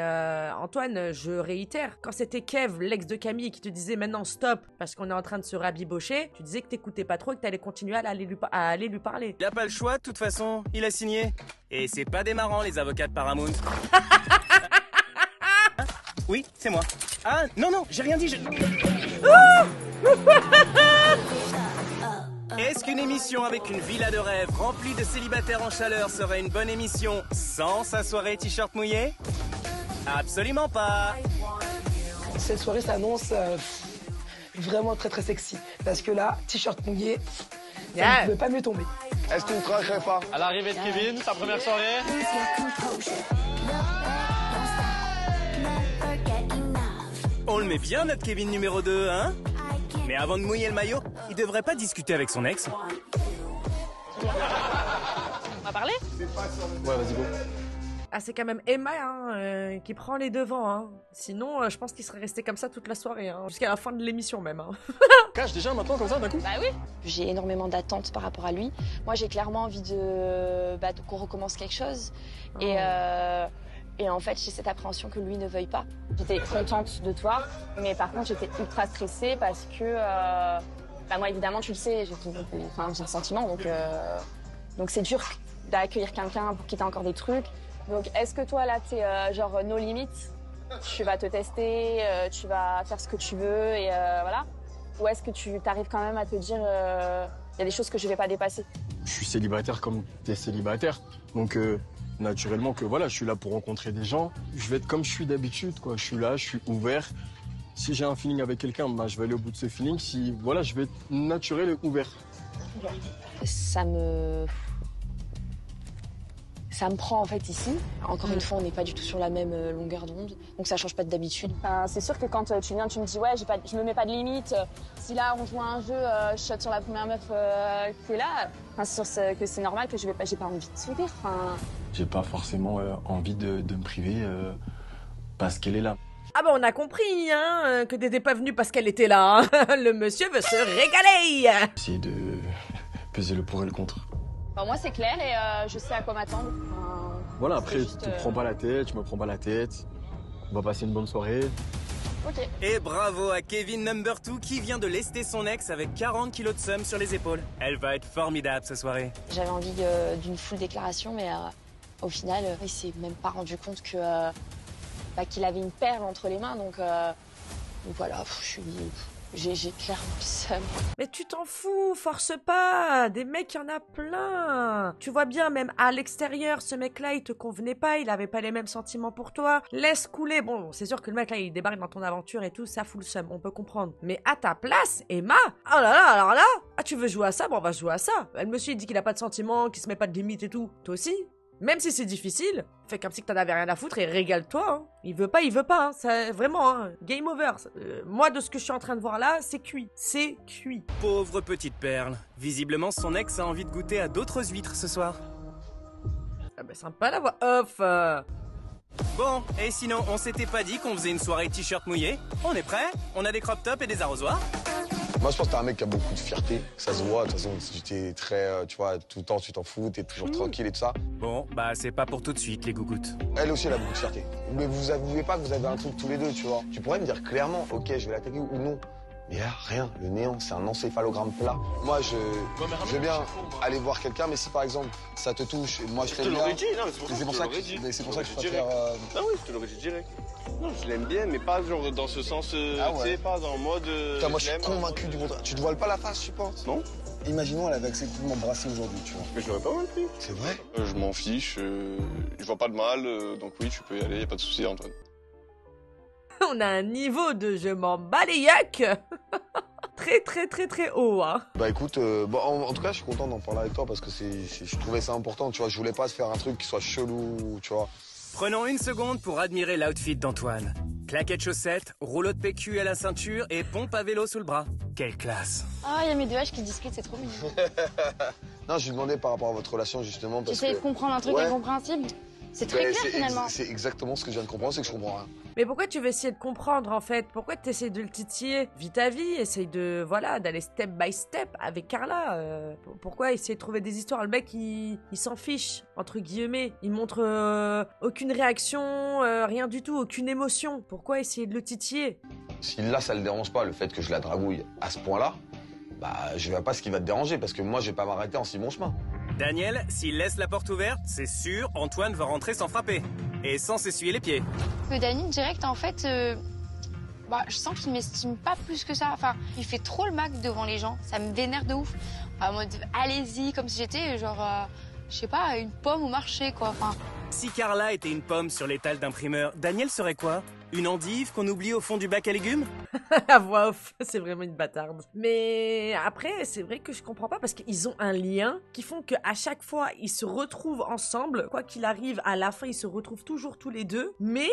Antoine, je réitère, quand c'était Kev, l'ex de Camille, qui te disait maintenant stop parce qu'on est en train de se rabibocher, tu disais que t'écoutais pas trop et que t'allais continuer à aller lui parler. Il a pas le choix de toute façon, il a signé. Et c'est pas démarrant les avocats de Paramount. Oui, c'est moi. Ah non, j'ai rien dit, Est-ce qu'une émission avec une villa de rêve remplie de célibataires en chaleur serait une bonne émission sans sa soirée t-shirt mouillé? Absolument pas. Cette soirée s'annonce vraiment très très sexy. Parce que là, t-shirt mouillé, ça ne peut pas mieux tomber. Est-ce qu'on ne craquerait pas? À l'arrivée de Kevin, sa première soirée. On le met bien notre Kevin numéro 2, hein? Mais avant de mouiller le maillot, il devrait pas discuter avec son ex. On va parler? Ouais, vas-y, go. Ah, c'est quand même Emma qui prend les devants. Hein. Sinon, je pense qu'il serait resté comme ça toute la soirée, hein, jusqu'à la fin de l'émission même. Hein. Cache déjà maintenant comme ça d'un coup? Bah oui. J'ai énormément d'attentes par rapport à lui. Moi, j'ai clairement envie qu'on recommence quelque chose. Et en fait, j'ai cette appréhension que lui ne veuille pas. J'étais contente de toi, mais par contre, j'étais ultra stressée parce que... moi, évidemment, tu le sais, j'ai un sentiment, donc c'est dur d'accueillir quelqu'un pour qui t'as encore des trucs. Donc, est-ce que toi, là, t'es genre no limit? Tu vas te tester, tu vas faire ce que tu veux, et voilà? Ou est-ce que tu t'arrives quand même à te dire, il y a des choses que je vais pas dépasser? Je suis célibataire comme t'es célibataire, donc... naturellement que voilà, je suis là pour rencontrer des gens. Je vais être comme je suis d'habitude, quoi. Je suis là, je suis ouvert. Si j'ai un feeling avec quelqu'un, bah, je vais aller au bout de ce feeling. Si voilà, je vais être naturel et ouvert. Ça me prend en fait ici. Encore une fois, on n'est pas du tout sur la même longueur d'onde, donc ça change pas d'habitude. C'est sûr que quand tu viens, tu me dis ouais, je me mets pas de limite. Si là on joue à un jeu, je shot sur la première meuf qui est là, que c'est normal que j'ai pas envie de sourire. J'ai pas forcément envie de me priver parce qu'elle est là. Ah bah on a compris que t'étais pas venu parce qu'elle était là. Hein. Le monsieur veut se régaler. Essayer de peser le pour et le contre. Moi c'est clair et je sais à quoi m'attendre. Voilà, après tu te prends pas la tête, je me prends pas la tête. On va passer une bonne soirée. Ok. Et bravo à Kevin number 2 qui vient de lester son ex avec 40 kilos de seum sur les épaules. Elle va être formidable ce soirée. J'avais envie d'une full déclaration, mais au final, il s'est même pas rendu compte que qu'il avait une perle entre les mains, donc voilà, j'ai clairement le seum. Mais tu t'en fous, force pas. Des mecs, il y en a plein. Tu vois bien, même à l'extérieur, ce mec-là, il te convenait pas, il avait pas les mêmes sentiments pour toi. Laisse couler. Bon, c'est sûr que le mec, là, il débarque dans ton aventure et tout, ça fout le seum, on peut comprendre. Mais à ta place, Emma, oh là là, alors là, tu veux jouer à ça? Bon, on va jouer à ça. Le monsieur, il dit qu'il a pas de sentiments, qu'il se met pas de limites et tout. Toi aussi? Même si c'est difficile, fais comme si que t'en avais rien à foutre et régale-toi. Hein. Il veut pas, hein. Ça, vraiment, hein. Game over. Moi, de ce que je suis en train de voir là, c'est cuit. C'est cuit. Pauvre petite perle. Visiblement, son ex a envie de goûter à d'autres huîtres ce soir. Ah bah sympa la voix off. Bon, et sinon, on s'était pas dit qu'on faisait une soirée t-shirt mouillé? On est prêt? On a des crop tops et des arrosoirs? Moi, je pense que t'es un mec qui a beaucoup de fierté. Ça se voit, de toute façon, t'es très, tu vois, tout le temps, tu t'en fous, t'es toujours tranquille et tout ça. Bon, bah, c'est pas pour tout de suite, les gougouttes. Elle aussi, elle a beaucoup de fierté. Mais vous avouez pas que vous avez un truc tous les deux, tu vois. Tu pourrais me dire clairement, ok, je vais l'attaquer ou non. Mais là, rien. Le néant, c'est un encéphalogramme plat. Moi, je veux bien aller voir quelqu'un, mais si par exemple, ça te touche, et moi je t'aime bien. Je te l'aurais dit, non, mais c'est pour ça que je préfère. Ah oui, je te l'aurais dit direct. Non, je l'aime bien, mais pas genre dans ce sens, tu sais, pas dans le mode. Putain, moi, je suis convaincu du contraire. Tu te voiles pas la face, je pense? Non. Imaginons, elle avait accepté de m'embrasser aujourd'hui, tu vois. Mais je l'aurais pas mal pris. C'est vrai? Je m'en fiche, je vois pas de mal, donc oui, tu peux y aller, y a pas de souci, Antoine. On a un niveau de je m'en bats les yucks très très très très haut, hein. Bah écoute, en tout cas, je suis content d'en parler avec toi parce que je trouvais ça important, tu vois. Je voulais pas se faire un truc qui soit chelou, tu vois. Prenons une seconde pour admirer l'outfit d'Antoine. Claquettes chaussettes, rouleau de PQ à la ceinture et pompe à vélo sous le bras. Quelle classe! Ah, il y a mes deux H qui discutent, c'est trop mignon. Non, je lui demandais par rapport à votre relation justement parce que... J'essaie de comprendre un truc incompréhensible. C'est très clair finalement. C'est exactement ce que je viens de comprendre, c'est que je comprends rien. Mais pourquoi tu veux essayer de comprendre en fait? Pourquoi tu essaies de le titiller? Vis ta vie, essaye de, voilà, d'aller step by step avec Carla. Pourquoi essayer de trouver des histoires? Le mec, il s'en fiche, entre guillemets. Il montre aucune réaction, rien du tout, aucune émotion. Pourquoi essayer de le titiller? Si là, ça le dérange pas, le fait que je la dragouille à ce point-là, bah, je vois pas ce qui va te déranger, parce que moi, je vais pas m'arrêter en si bon chemin. Daniel, s'il laisse la porte ouverte, c'est sûr, Antoine va rentrer sans frapper. Et sans s'essuyer les pieds. Que Dany, direct, en fait, je sens qu'il m'estime pas plus que ça. Enfin, il fait trop le Mac devant les gens. Ça me vénère de ouf. En mode, allez-y, comme si j'étais, genre, je sais pas, une pomme au marché, quoi. Enfin... Si Carla était une pomme sur l'étal d'imprimeur, Daniel serait quoi? Une endive qu'on oublie au fond du bac à légumes? La voix off, c'est vraiment une bâtarde. Mais après, c'est vrai que je comprends pas parce qu'ils ont un lien qui font qu'à chaque fois, ils se retrouvent ensemble. Quoi qu'il arrive, à la fin, ils se retrouvent toujours tous les deux. Mais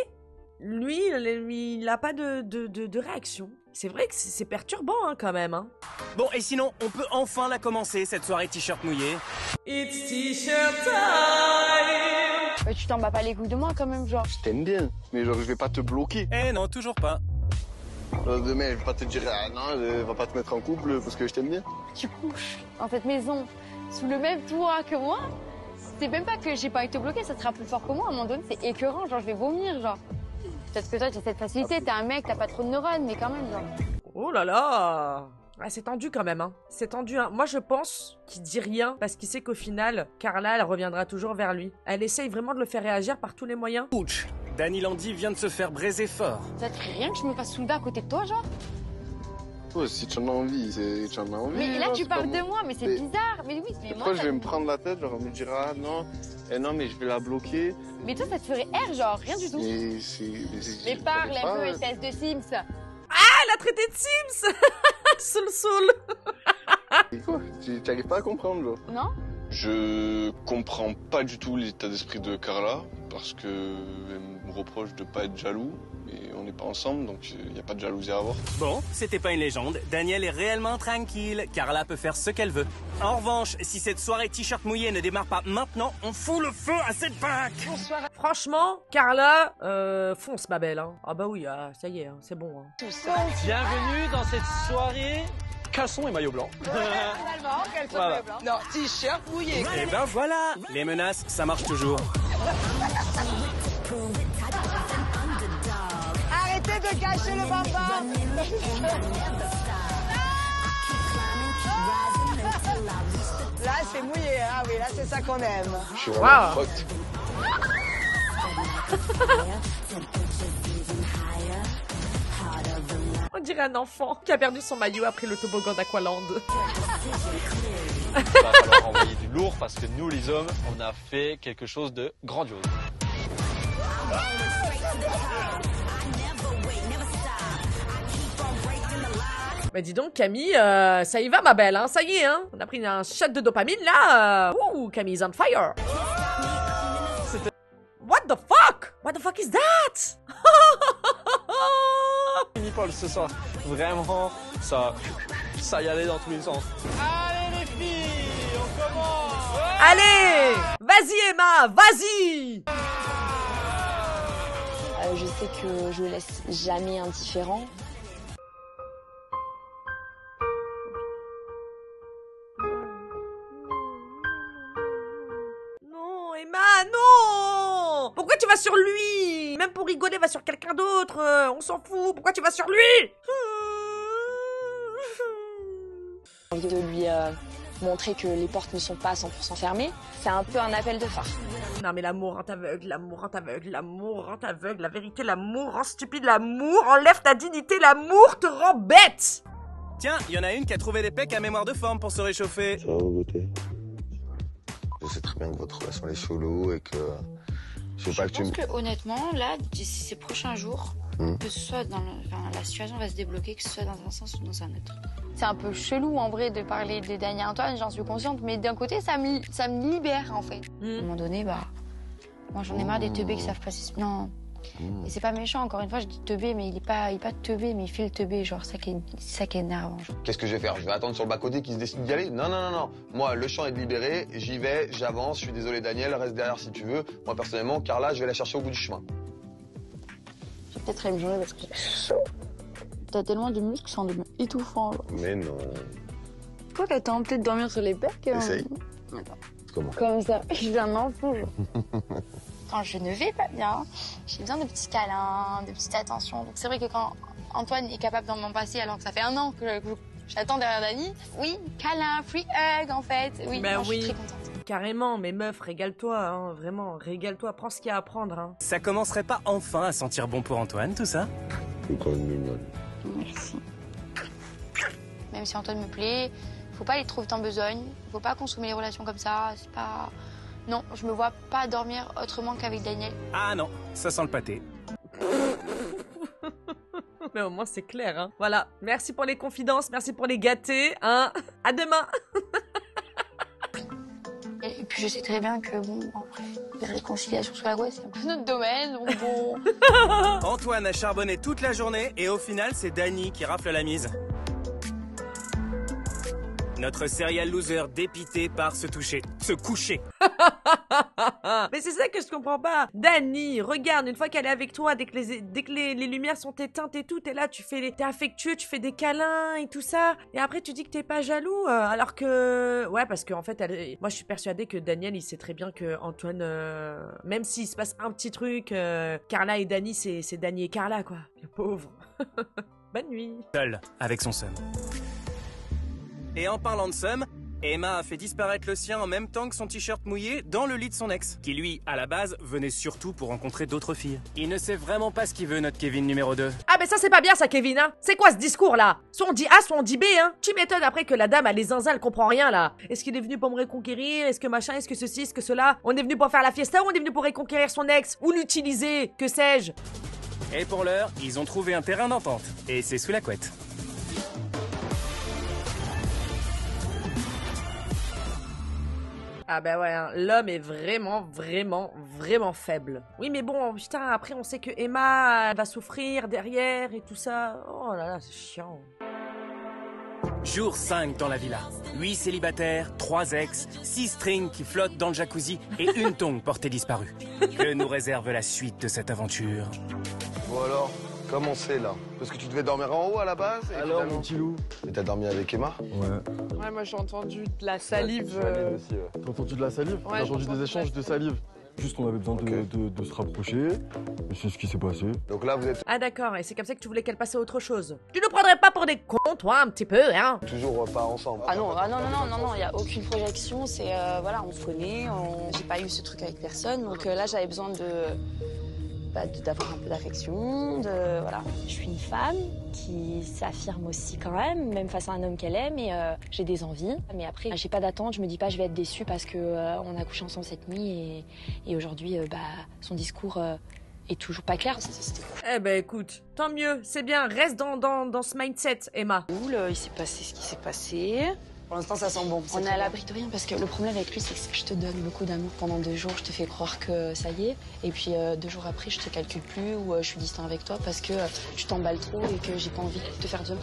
lui, il a pas de réaction. C'est vrai que c'est perturbant hein, quand même. Hein. Bon, et sinon, on peut enfin la commencer, cette soirée t-shirt mouillé. It's t-shirt time! Tu t'en bats pas les couilles de moi quand même, genre. Je t'aime bien, mais genre je vais pas te bloquer. Eh non, toujours pas. Demain, je vais pas te dire, ah non, je vais pas te mettre en couple parce que je t'aime bien. Tu couches dans cette maison, sous le même toit que moi. C'est même pas que j'ai pas envie de te bloquer, ça sera plus fort que moi. À un moment donné, c'est écœurant, genre je vais vomir, genre. Peut-être que toi, tu as cette facilité, t'es un mec, t'as pas trop de neurones, mais quand même, genre. Oh là là! Ah, c'est tendu quand même, hein. C'est tendu, hein. Moi, je pense qu'il dit rien parce qu'il sait qu'au final, Carla, elle reviendra toujours vers lui. Elle essaye vraiment de le faire réagir par tous les moyens. Ouch! Dany Landi vient de se faire braiser fort. Ça te fait rien que je me fasse soulever à côté de toi, genre? Ouais, si tu en as envie, tu en as envie. Mais là, tu parles de moi, mais c'est bizarre. Mais oui, mais moi. Après, je vais me prendre la tête, genre, me dire, ah non, non, mais je vais la bloquer. Mais toi, ça te ferait air, genre, rien du tout. Mais parle un peu, espèce de Sims. Ah, elle a traité de Sims. Soul. Quoi? Tu n'arrives pas à comprendre, genre? Non? Je comprends pas du tout l'état d'esprit de Carla, parce que elle me reproche de pas être jaloux, mais on n'est pas ensemble, donc il n'y a pas de jalousie à avoir. Bon, c'était pas une légende, Daniel est réellement tranquille, Carla peut faire ce qu'elle veut. En revanche, si cette soirée t-shirt mouillé ne démarre pas maintenant, on fout le feu à cette baraque. Franchement, Carla, fonce ma belle. Hein. Ah bah oui, ça y est, hein, c'est bon. Hein. Bienvenue dans cette soirée caleçon et maillot blanc. Finalement, caleçon et maillot blanc. Non, t-shirt mouillé. Et ben voilà, les menaces, ça marche toujours. Arrêtez de cacher le bambin. Là, c'est mouillé, hein. Oui, là, c'est ça qu'on aime. Je suis vraiment pote. On dirait un enfant qui a perdu son maillot après le toboggan d'Aqualand. Il va falloir envoyer du lourd parce que nous, les hommes, on a fait quelque chose de grandiose. Bah dis donc Camille, ça y va ma belle, hein, ça y est, hein. On a pris un shot de dopamine là. Ouh, Camille is on fire. What the fuck? What the fuck is that? Paul, ce soir, vraiment, ça y allait dans tous les sens. Allez les filles, on commence. Allez, vas-y Emma, vas-y. Je sais que je le laisse jamais indifférent. Non, Emma, non. Pourquoi tu vas sur lui? Même pour rigoler, va sur quelqu'un d'autre. On s'en fout. Pourquoi tu vas sur lui? J'ai envie de lui montrer que les portes ne sont pas à 100% fermées. C'est un peu un appel de phare. Non mais l'amour rend aveugle, l'amour rend aveugle, l'amour rend aveugle, la vérité, l'amour rend stupide, l'amour enlève ta dignité, l'amour te rend bête. Tiens, il y en a une qui a trouvé des pecs à mémoire de forme pour se réchauffer. Ça va vous goûter? Je sais très bien que votre relation est chelou et que... Je pense que honnêtement, là, d'ici ces prochains jours, que ce soit la situation va se débloquer, que ce soit dans un sens ou dans un autre. C'est un peu chelou en vrai de parler de Dany Antoine, j'en suis consciente, mais d'un côté, ça me libère en fait. À un moment donné, bah, moi j'en ai marre des teubés qui savent pas si... Non, Et c'est pas méchant, encore une fois, je dis teubé, mais il est pas teubé, mais il fait le teubé, genre, ça qui est énervant. Qu'est-ce que je vais faire? Je vais attendre sur le bas-côté qu'il se décide d'y aller? Non, non, non, non. Moi, le champ est libéré, j'y vais, j'avance, je suis désolé Daniel, reste derrière si tu veux. Moi, personnellement, Carla, je vais la chercher au bout du chemin. J'ai peut-être aller me joindre parce que j'ai chaud. T'as tellement de muscles, ça en devient étouffant, genre. Mais non. Quoi que t'as envie de dormir sur les pecs? Essaye. Attends. Comment? Comme ça, je viens d'un enfant. Quand je ne vais pas bien, j'ai besoin de petits câlins, de petites attentions. Donc c'est vrai que quand Antoine est capable d'en m'en passer alors que ça fait 1 an que j'attends derrière Dani, oui, câlin, free hug en fait. Oui, Ben moi, oui. je suis très contente. Carrément, mais meuf, régale-toi, hein, vraiment, régale-toi, prends ce qu'il y a à prendre. Hein. Ça commencerait pas enfin à sentir bon pour Antoine, tout ça? C'est quand même mignonne. Merci. Même si Antoine me plaît, faut pas aller trop vite en besogne, faut pas consommer les relations comme ça, c'est pas... Non, je me vois pas dormir autrement qu'avec Daniel. Ah non, ça sent le pâté. Mais au moins c'est clair, hein. Voilà, merci pour les confidences, merci pour les gâtés, hein. À demain. Et puis je sais très bien que, bon, après, les réconciliations sur la voie, c'est un peu notre domaine, donc bon... Antoine a charbonné toute la journée et au final, c'est Dani qui rafle la mise. Notre serial loser dépité par se coucher. Mais c'est ça que je comprends pas. Dani, regarde, une fois qu'elle est avec toi, dès que les lumières sont éteintes et tout, t'es là, t'es affectueux, tu fais des câlins et tout ça. Et après, tu dis que t'es pas jaloux, alors que... Ouais, parce qu'en fait, moi, je suis persuadée que Daniel, il sait très bien que Antoine, même s'il se passe un petit truc, Carla et Dani, c'est Dani et Carla, quoi. Le pauvre. Bonne nuit. Seul, avec son seum. Et en parlant de seum, Emma a fait disparaître le sien en même temps que son t-shirt mouillé dans le lit de son ex, qui lui, à la base, venait surtout pour rencontrer d'autres filles. Il ne sait vraiment pas ce qu'il veut, notre Kevin numéro 2. Ah mais ça c'est pas bien ça Kevin, hein. C'est quoi ce discours là? Soit on dit A, soit on dit B, hein. Tu m'étonnes après que la dame a les zinzins, elle comprend rien là. Est-ce qu'il est venu pour me reconquérir? Est-ce que machin? Est-ce que ceci? Est-ce que cela? On est venu pour faire la fiesta ou on est venu pour reconquérir son ex? Ou l'utiliser? Que sais-je? Et pour l'heure, ils ont trouvé un terrain d'entente. Et c'est sous la couette. Ah bah ouais, hein. L'homme est vraiment faible. Oui mais bon, putain, après on sait que Emma elle va souffrir derrière et tout ça. Oh là là, c'est chiant. Jour 5 dans la villa. 8 célibataires, 3 ex, 6 strings qui flottent dans le jacuzzi et une tongue portée disparue. Que nous réserve la suite de cette aventure? Bon alors, comment c'est là? Parce que tu devais dormir en haut à la base et Alors, mon petit loup? Et t'as dormi avec Emma? Ouais. Ouais, moi j'ai entendu de la salive. T'as entendu de la salive? Ouais, T'as entendu des échanges de salive? Juste on avait besoin de se rapprocher, et c'est ce qui s'est passé. Donc là vous êtes Ah d'accord, et c'est comme ça que tu voulais qu'elle passe à autre chose. Tu nous prendrais pas pour des cons, toi, un petit peu, hein? toujours pas ensemble. Ah non, il n'y a aucune projection, c'est voilà, on se connaît, j'ai pas eu ce truc avec personne, donc là j'avais besoin d'avoir un peu d'affection, voilà. Je suis une femme qui s'affirme aussi quand même face à un homme qu'elle aime, et j'ai des envies. Mais après, j'ai pas d'attente, je me dis pas je vais être déçue parce que on a couché ensemble cette nuit et aujourd'hui, son discours est toujours pas clair. Eh ben écoute, tant mieux, c'est bien, reste dans ce mindset, Emma. Il s'est passé ce qui s'est passé. Pour l'instant, ça sent bon. On est à l'abri de rien parce que le problème avec lui, c'est que je te donne beaucoup d'amour pendant 2 jours, je te fais croire que ça y est, et puis 2 jours après, je te calcule plus ou je suis distant avec toi parce que je t'emballe trop et que j'ai pas envie de te faire du mal.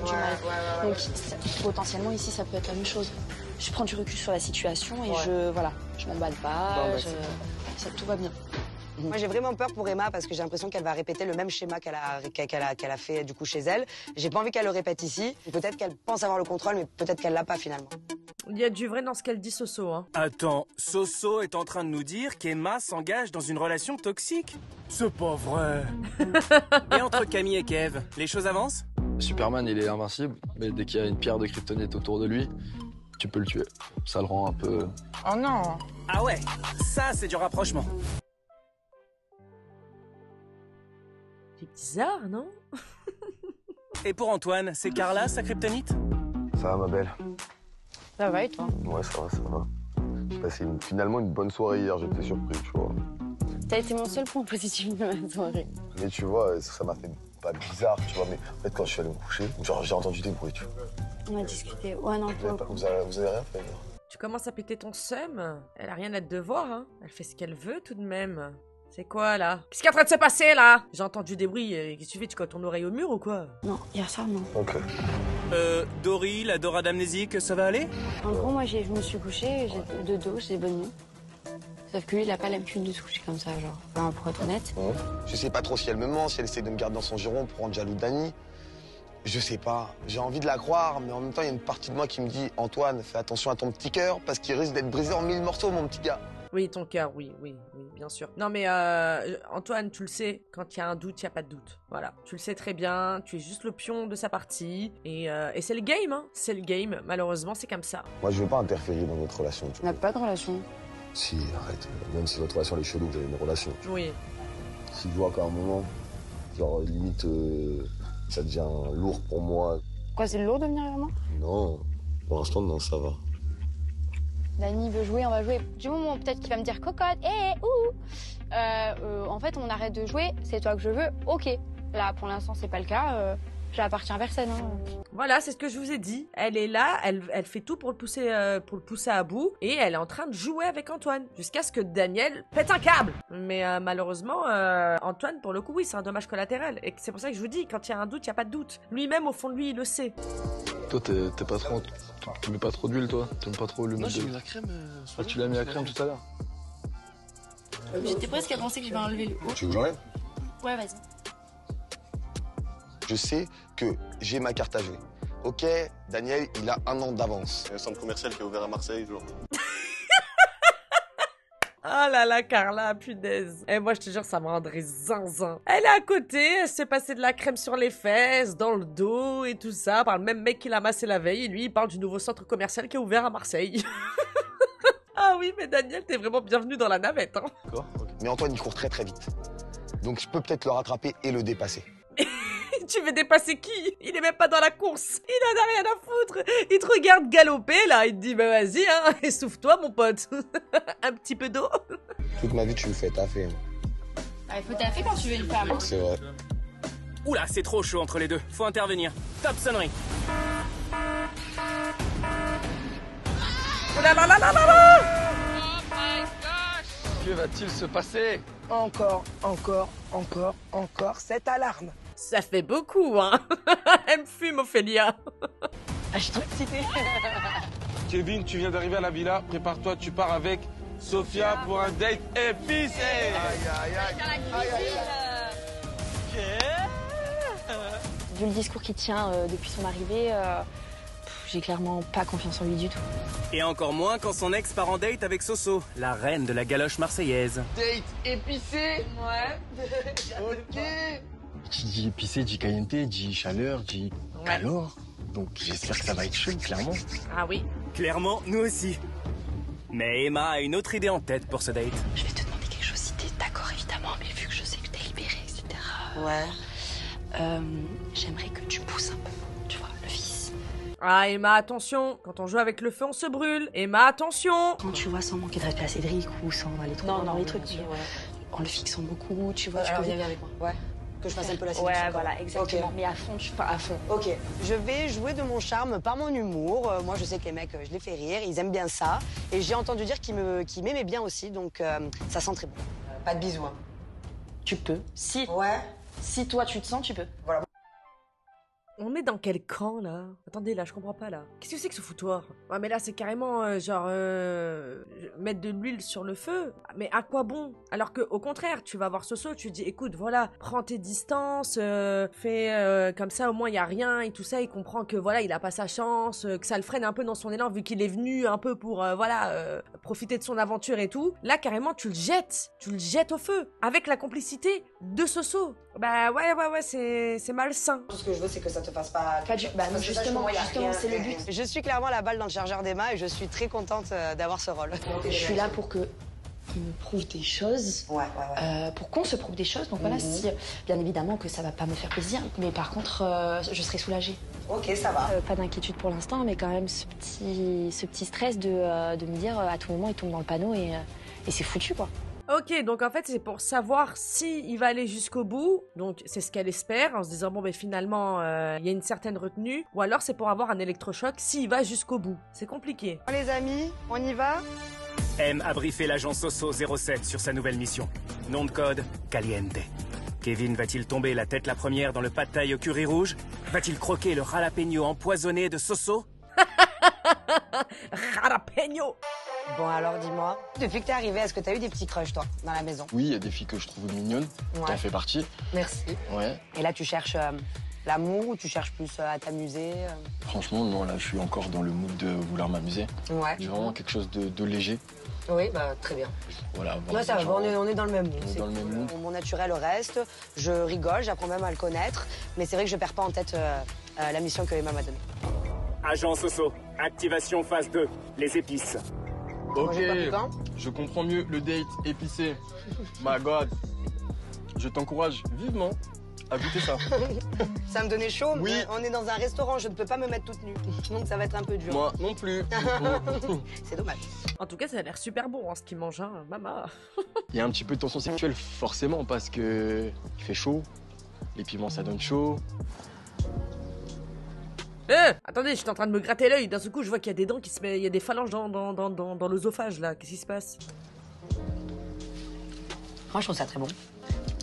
Donc potentiellement ici, ça peut être la même chose. Je prends du recul sur la situation et je m'emballe pas, tout va bien. Moi, j'ai vraiment peur pour Emma parce que j'ai l'impression qu'elle va répéter le même schéma qu'elle a fait du coup chez elle. J'ai pas envie qu'elle le répète ici. Peut-être qu'elle pense avoir le contrôle, mais peut-être qu'elle l'a pas finalement. Il y a du vrai dans ce qu'elle dit, Soso, hein. Attends, Soso est en train de nous dire qu'Emma s'engage dans une relation toxique? C'est pas vrai. Et entre Camille et Kev, les choses avancent? Superman, il est invincible, mais dès qu'il y a une pierre de kryptonite autour de lui, tu peux le tuer. Ça le rend un peu... Oh non! Ah ouais, ça c'est du rapprochement. C'est bizarre, non? Et pour Antoine, c'est Carla, sa kryptonite? Ça va ma belle? Ça va et toi? Ouais, ça va. J'ai passé finalement une bonne soirée hier, j'étais surpris, tu vois. T'as été mon seul point positif de ma soirée. Mais tu vois, ça m'a fait pas bizarre, tu vois, mais en fait quand je suis allé me coucher, genre j'ai entendu des bruits, tu vois. On a discuté. Ouais, non, vous avez rien fait, là? Tu commences à péter ton seum? Elle a rien à te devoir, hein. Elle fait ce qu'elle veut tout de même. C'est quoi là? Qu'est-ce qui est en train de se passer là? J'ai entendu des bruits, qu'est-ce que tu fais? Tu colles ton oreille au mur ou quoi? Non, hier soir, non. Ok. Dory, la dorade amnésique, ça va aller? En gros, moi, je me suis couchée, j'ai de dos, j'ai bonne nuit. Sauf que lui, il a pas l'habitude de se coucher comme ça, genre. Enfin, pour être honnête. Je sais pas trop si elle me ment, si elle essaie de me garder dans son giron pour rendre jaloux Dany. Je sais pas. J'ai envie de la croire, mais en même temps, il y a une partie de moi qui me dit Antoine, fais attention à ton petit cœur, parce qu'il risque d'être brisé en 1000 morceaux, mon petit gars. Oui, ton cœur, oui, bien sûr. Non mais Antoine, tu le sais, quand il y a un doute, il n'y a pas de doute. Voilà, tu le sais très bien, tu es juste le pion de sa partie. Et c'est le game, hein. C'est le game, malheureusement, c'est comme ça. Moi, je veux pas interférer dans notre relation. On n'a pas de relation. Si, arrête. Même si votre relation est chelou, vous avez une relation. Oui. Si je vois qu'à un moment, genre, limite, ça devient lourd pour moi. Quoi, c'est lourd de venir vers moi? Non, pour l'instant, non, ça va. Dany veut jouer, on va jouer. Du moment peut-être qu'il va me dire cocotte, en fait, on arrête de jouer, c'est toi que je veux, ok. Là, pour l'instant, c'est pas le cas. J'appartiens à personne. Hein. Voilà, c'est ce que je vous ai dit. Elle est là, elle fait tout pour le pousser à bout, et elle est en train de jouer avec Antoine, jusqu'à ce que Daniel pète un câble. Mais malheureusement, Antoine, pour le coup, oui, c'est un dommage collatéral. Et c'est pour ça que je vous dis, quand il y a un doute, il n'y a pas de doute. Lui-même, au fond de lui, il le sait. Toi, t'es pas trop... Tu mets pas trop d'huile, toi? T'aimes pas trop le Moi, mettre j'ai de- mis la crème. Ah, tu l'as mis la crème tout à l'heure. J'étais presque à penser que je vais enlever le haut. Tu veux que j'enlève? Ouais, vas-y. Je sais que j'ai ma carte à jouer. Ok, Daniel, il a 1 an d'avance. Il y a un centre commercial qui est ouvert à Marseille, genre. Ah là là, Carla, punaise. Et moi, je te jure, ça me rendrait zinzin. Elle est à côté, elle se fait passer de la crème sur les fesses, dans le dos et tout ça, par le même mec qui l'a massé la veille. Et lui, il parle du nouveau centre commercial qui est ouvert à Marseille. Ah oui, mais Daniel, t'es vraiment bienvenu dans la navette, hein. D'accord. Mais Antoine, il court très très vite. Donc je peux peut-être le rattraper et le dépasser. Tu veux dépasser qui? Il est même pas dans la course. Il en a rien à foutre. Il te regarde galoper, là. Il te dit, bah vas-y, hein, essouffle-toi, mon pote. Un petit peu d'eau. Toute ma vie, tu me fais taffer. Ah, il faut taffer quand tu veux une femme. C'est vrai. Oula, c'est trop chaud entre les deux. Faut intervenir. Top sonnerie. Oh là là là là là là! Que va-t-il se passer? Encore cette alarme. Ça fait beaucoup, hein. Elle me fume, Ophélia. Ah, je suis trop excitée. Kevin, tu viens d'arriver à la villa. Prépare-toi, tu pars avec Sophia pour un date épicé. Vu le discours qu'il tient depuis son arrivée, j'ai clairement pas confiance en lui du tout. Et encore moins quand son ex part en date avec Soso, la reine de la galoche marseillaise. Date épicé? Ouais. Ok. Qui dit épicé, dit caliente, dit chaleur, dit calor. Donc j'espère que ça va être chaud, clairement. Ah oui. Clairement, nous aussi. Mais Emma a une autre idée en tête pour ce date. Je vais te demander quelque chose si t'es d'accord, évidemment, mais vu que je sais que t'es libérée, etc. Ouais. J'aimerais que tu pousses un peu, tu vois, le vice. Ah, Emma, attention. Quand on joue avec le feu, on se brûle. Emma, attention. Quand tu vois sans manquer de respect à Cédric ou sans aller trop dans les trucs, en le fixant beaucoup, tu vois. Alors, viens avec moi. Ouais. Que je fasse un peu la séduction. Ouais, voilà, exactement. Ok. Mais à fond, je pas à fond. Ok, je vais jouer de mon charme par mon humour. Moi, je sais que les mecs, je les fais rire, ils aiment bien ça. Et j'ai entendu dire qu'ils m'aimaient bien aussi, donc ça sent très bon. Pas de bisous, hein. Tu peux. Si, Ouais. si toi tu te sens, tu peux. Voilà. On est dans quel camp, là? Attendez, là, je comprends pas, là. Qu'est-ce que c'est que ce foutoir? Ouais, mais là, c'est carrément, mettre de l'huile sur le feu. Mais à quoi bon? Alors que, au contraire, tu vas voir Soso, tu dis, écoute, voilà, prends tes distances, fais comme ça, au moins, il y a rien, et tout ça, il comprend que, voilà, il a pas sa chance, que ça le freine un peu dans son élan, vu qu'il est venu un peu pour, profiter de son aventure et tout. Là, carrément, tu le jettes au feu, avec la complicité de Soso. Bah, ouais, c'est malsain. Tout ce que je veux, c'est que ça te fasse pas... Pas du... Bah non, Parce que ça, justement, je comprends, justement, c'est le but. Je suis clairement la balle dans le chargeur d'Emma et je suis très contente d'avoir ce rôle. Je suis là pour que il me prouve des choses, pour qu'on se prouve des choses. Donc voilà, si, bien évidemment que ça va pas me faire plaisir, mais par contre, je serai soulagée. Ok, ça va. Pas d'inquiétude pour l'instant, mais quand même ce petit stress de me dire à tout moment il tombe dans le panneau et c'est foutu quoi. Ok, donc en fait c'est pour savoir si il va aller jusqu'au bout, donc c'est ce qu'elle espère, en se disant bon ben finalement il y a une certaine retenue, ou alors c'est pour avoir un électrochoc s'il va jusqu'au bout. C'est compliqué. Les amis, on y va? M a briefé l'agent Soso 07 sur sa nouvelle mission. Nom de code, Caliente. Kevin va-t-il tomber la tête la première dans le pad thai au curry rouge? Va-t-il croquer le jalapeno empoisonné de Soso? Jalapeno. Bon alors dis-moi, depuis que t'es arrivé, est-ce que t'as eu des petits crushs toi, dans la maison? Oui, il y a des filles que je trouve mignonnes, t'en fais partie. Merci. Ouais. Et là tu cherches l'amour ou tu cherches plus à t'amuser? Franchement, non, là je suis encore dans le mood de vouloir m'amuser. Ouais. J'ai vraiment quelque chose de léger. Oui, bah très bien. Voilà. Ouais, ça va, genre, on est dans le même mood. on est dans le même mood. Mon naturel reste, je rigole, j'apprends même à le connaître, mais c'est vrai que je perds pas en tête la mission que Emma m'a donnée. Agent Soso, activation phase 2, les épices. Ok, je comprends mieux le date épicé. My God. Je t'encourage vivement à goûter ça. Ça me donnait chaud, oui. Mais on est dans un restaurant, je ne peux pas me mettre toute nue. Donc ça va être un peu dur. Moi non plus. C'est dommage. En tout cas, ça a l'air super bon, hein, ce qu'il mange, hein, maman. Il y a un petit peu de tension sexuelle, forcément, parce que il fait chaud, les piments ça donne chaud. Attendez, j'étais en train de me gratter l'œil. D'un seul coup, je vois qu'il y a des dents qui se mettent. Il y a des phalanges dans l'œsophage, là. Qu'est-ce qui se passe? Moi, je trouve ça très bon.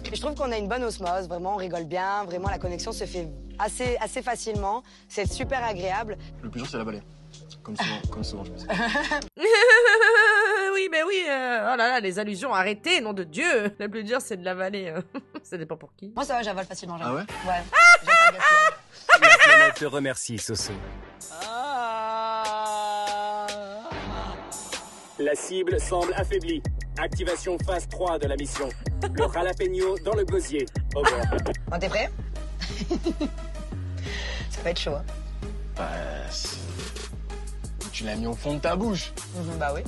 Je trouve qu'on a une bonne osmose, vraiment, on rigole bien, vraiment, la connexion se fait assez facilement. C'est super agréable. Le plus dur, c'est la balai. Comme souvent, je pense. Oui, mais oui. Oh là là, les allusions, arrêtez, nom de Dieu. Le plus dur, c'est de l'avaler. Ça dépend pour qui. Moi, ça va, j'avale facilement. Ah ouais? Ouais. La planète te remercie, Soso. La cible semble affaiblie. Activation phase 3 de la mission. Le jalapeno dans le gosier. Over. Bon, t'es prêt? Ça va être chaud, hein? Bah, tu l'as mis au fond de ta bouche. Bah oui.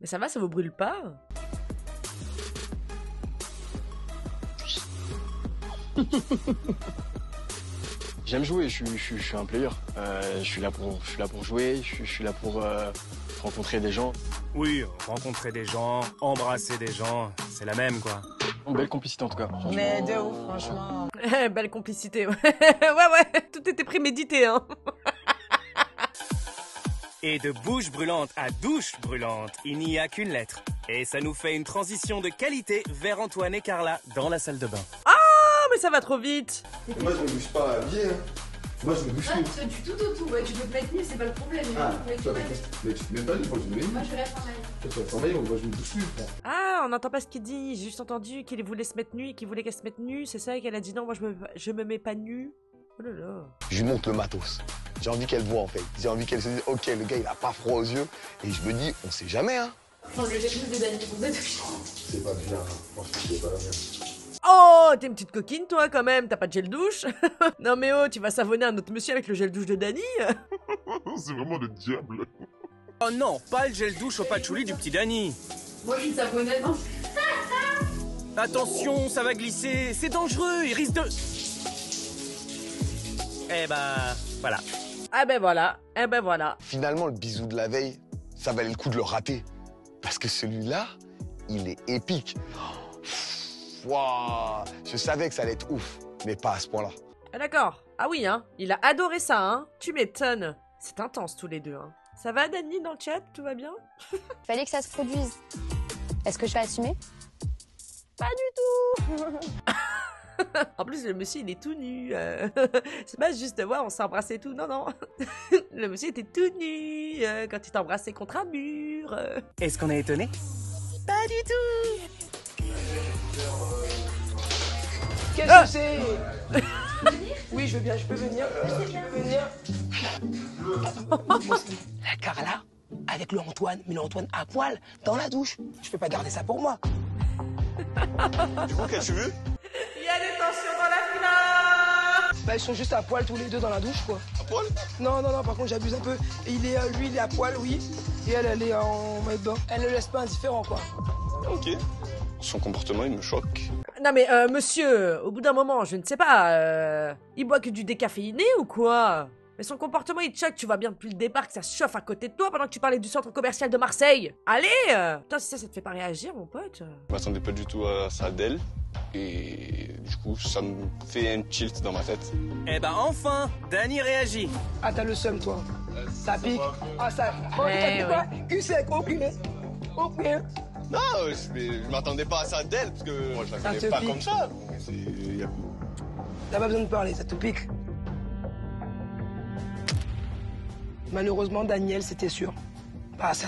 Mais ça va, ça vous brûle pas? J'aime jouer, je suis un player. Je suis là pour jouer, je suis là pour rencontrer des gens. Oui, rencontrer des gens, embrasser des gens, c'est la même, quoi. Belle complicité en tout cas. Mais de ouf, franchement. Belle complicité, ouais. ouais, tout était prémédité, hein. Et de bouche brûlante à douche brûlante, il n'y a qu'une lettre. Et ça nous fait une transition de qualité vers Antoine et Carla dans la salle de bain. Ah, mais ça va trop vite. Mais moi, je me bouge pas habillé, hein. Moi, je me bouge plus. Du tout au tout, ouais, tu peux te mettre nu, c'est pas le problème. Mais tu te mets pas nu, moi, je me mets nu. Moi, je reste en maille. Toi, tu vas t'envahir, moi, je me bouge plus. Ah, on n'entend pas ce qu'il dit. J'ai juste entendu qu'il voulait se mettre nu et qu'il voulait qu'elle se mette nue. C'est ça, et qu'elle a dit non, moi, je me mets pas nu. Oh là là. Je lui montre le matos. J'ai envie qu'elle voit en fait. J'ai envie qu'elle se dise, ok, le gars il a pas froid aux yeux. Et je me dis, on sait jamais, hein. Non, le jaloux de Dani, on est C'est pas bien, franchement, c'est pas bien. Oh, t'es une petite coquine, toi, quand même. T'as pas de gel douche? Non, mais oh, tu vas savonner un autre monsieur avec le gel douche de Dani? C'est vraiment le diable. Oh non, pas le gel douche au patchouli du petit Dani. Moi, je suis savonnette, non? Attention, ça va glisser, c'est dangereux, il risque de... Eh bah, voilà. Ah ben voilà, eh ben voilà. Finalement, le bisou de la veille, ça valait le coup de le rater. Parce que celui-là, il est épique. Waouh, je savais que ça allait être ouf, mais pas à ce point-là. Ah d'accord. Ah oui, hein. Il a adoré ça, hein. Tu m'étonnes. C'est intense tous les deux, hein. Ça va, Dani, dans le chat? Tout va bien? Fallait que ça se produise. Est-ce que je vais assumer? Pas du tout. En plus, le monsieur, il est tout nu. C'est pas juste, ouais, on s'est embrassé tout. Non, non. Le monsieur était tout nu quand il t'embrassait contre un mur. Est-ce qu'on est étonné? Pas du tout. Qu'est-ce que c'est? Oui, je veux bien, je peux venir. Je peux venir. La Carla, avec le Antoine, mais le Antoine à poil, dans la douche. Je peux pas garder ça pour moi. Du coup, qu'as-tu vu? Il y a des tensions dans la finale. Bah, ils sont juste à poil tous les deux dans la douche, quoi. À poil? Non, par contre, j'abuse un peu. Et lui, il est à poil, oui. Et elle est en maillot de bain. Elle ne le laisse pas indifférent, quoi. Ok. Son comportement, il me choque. Non mais monsieur, au bout d'un moment, je ne sais pas, il boit que du décaféiné ou quoi? Mais son comportement il te choque, tu vois bien depuis le départ que ça se chauffe à côté de toi pendant que tu parlais du centre commercial de Marseille. Allez Putain, si ça te fait pas réagir, mon pote. Je m'attendais pas du tout à ça d'elle. Et du coup, ça me fait un tilt dans ma tête. Eh ben enfin, Dani réagit. Ah, t'as le seum, toi. Ça pique. Ah, ça... Oh, Eh, t'as dit quoi? Cul sec, oh, punaise. Ok. Non, je m'attendais pas à ça d'elle, parce que moi je la connais pas comme ça. T'as pas besoin de parler, ça te pique. Malheureusement, Daniel, c'était sûr. Bah, ça...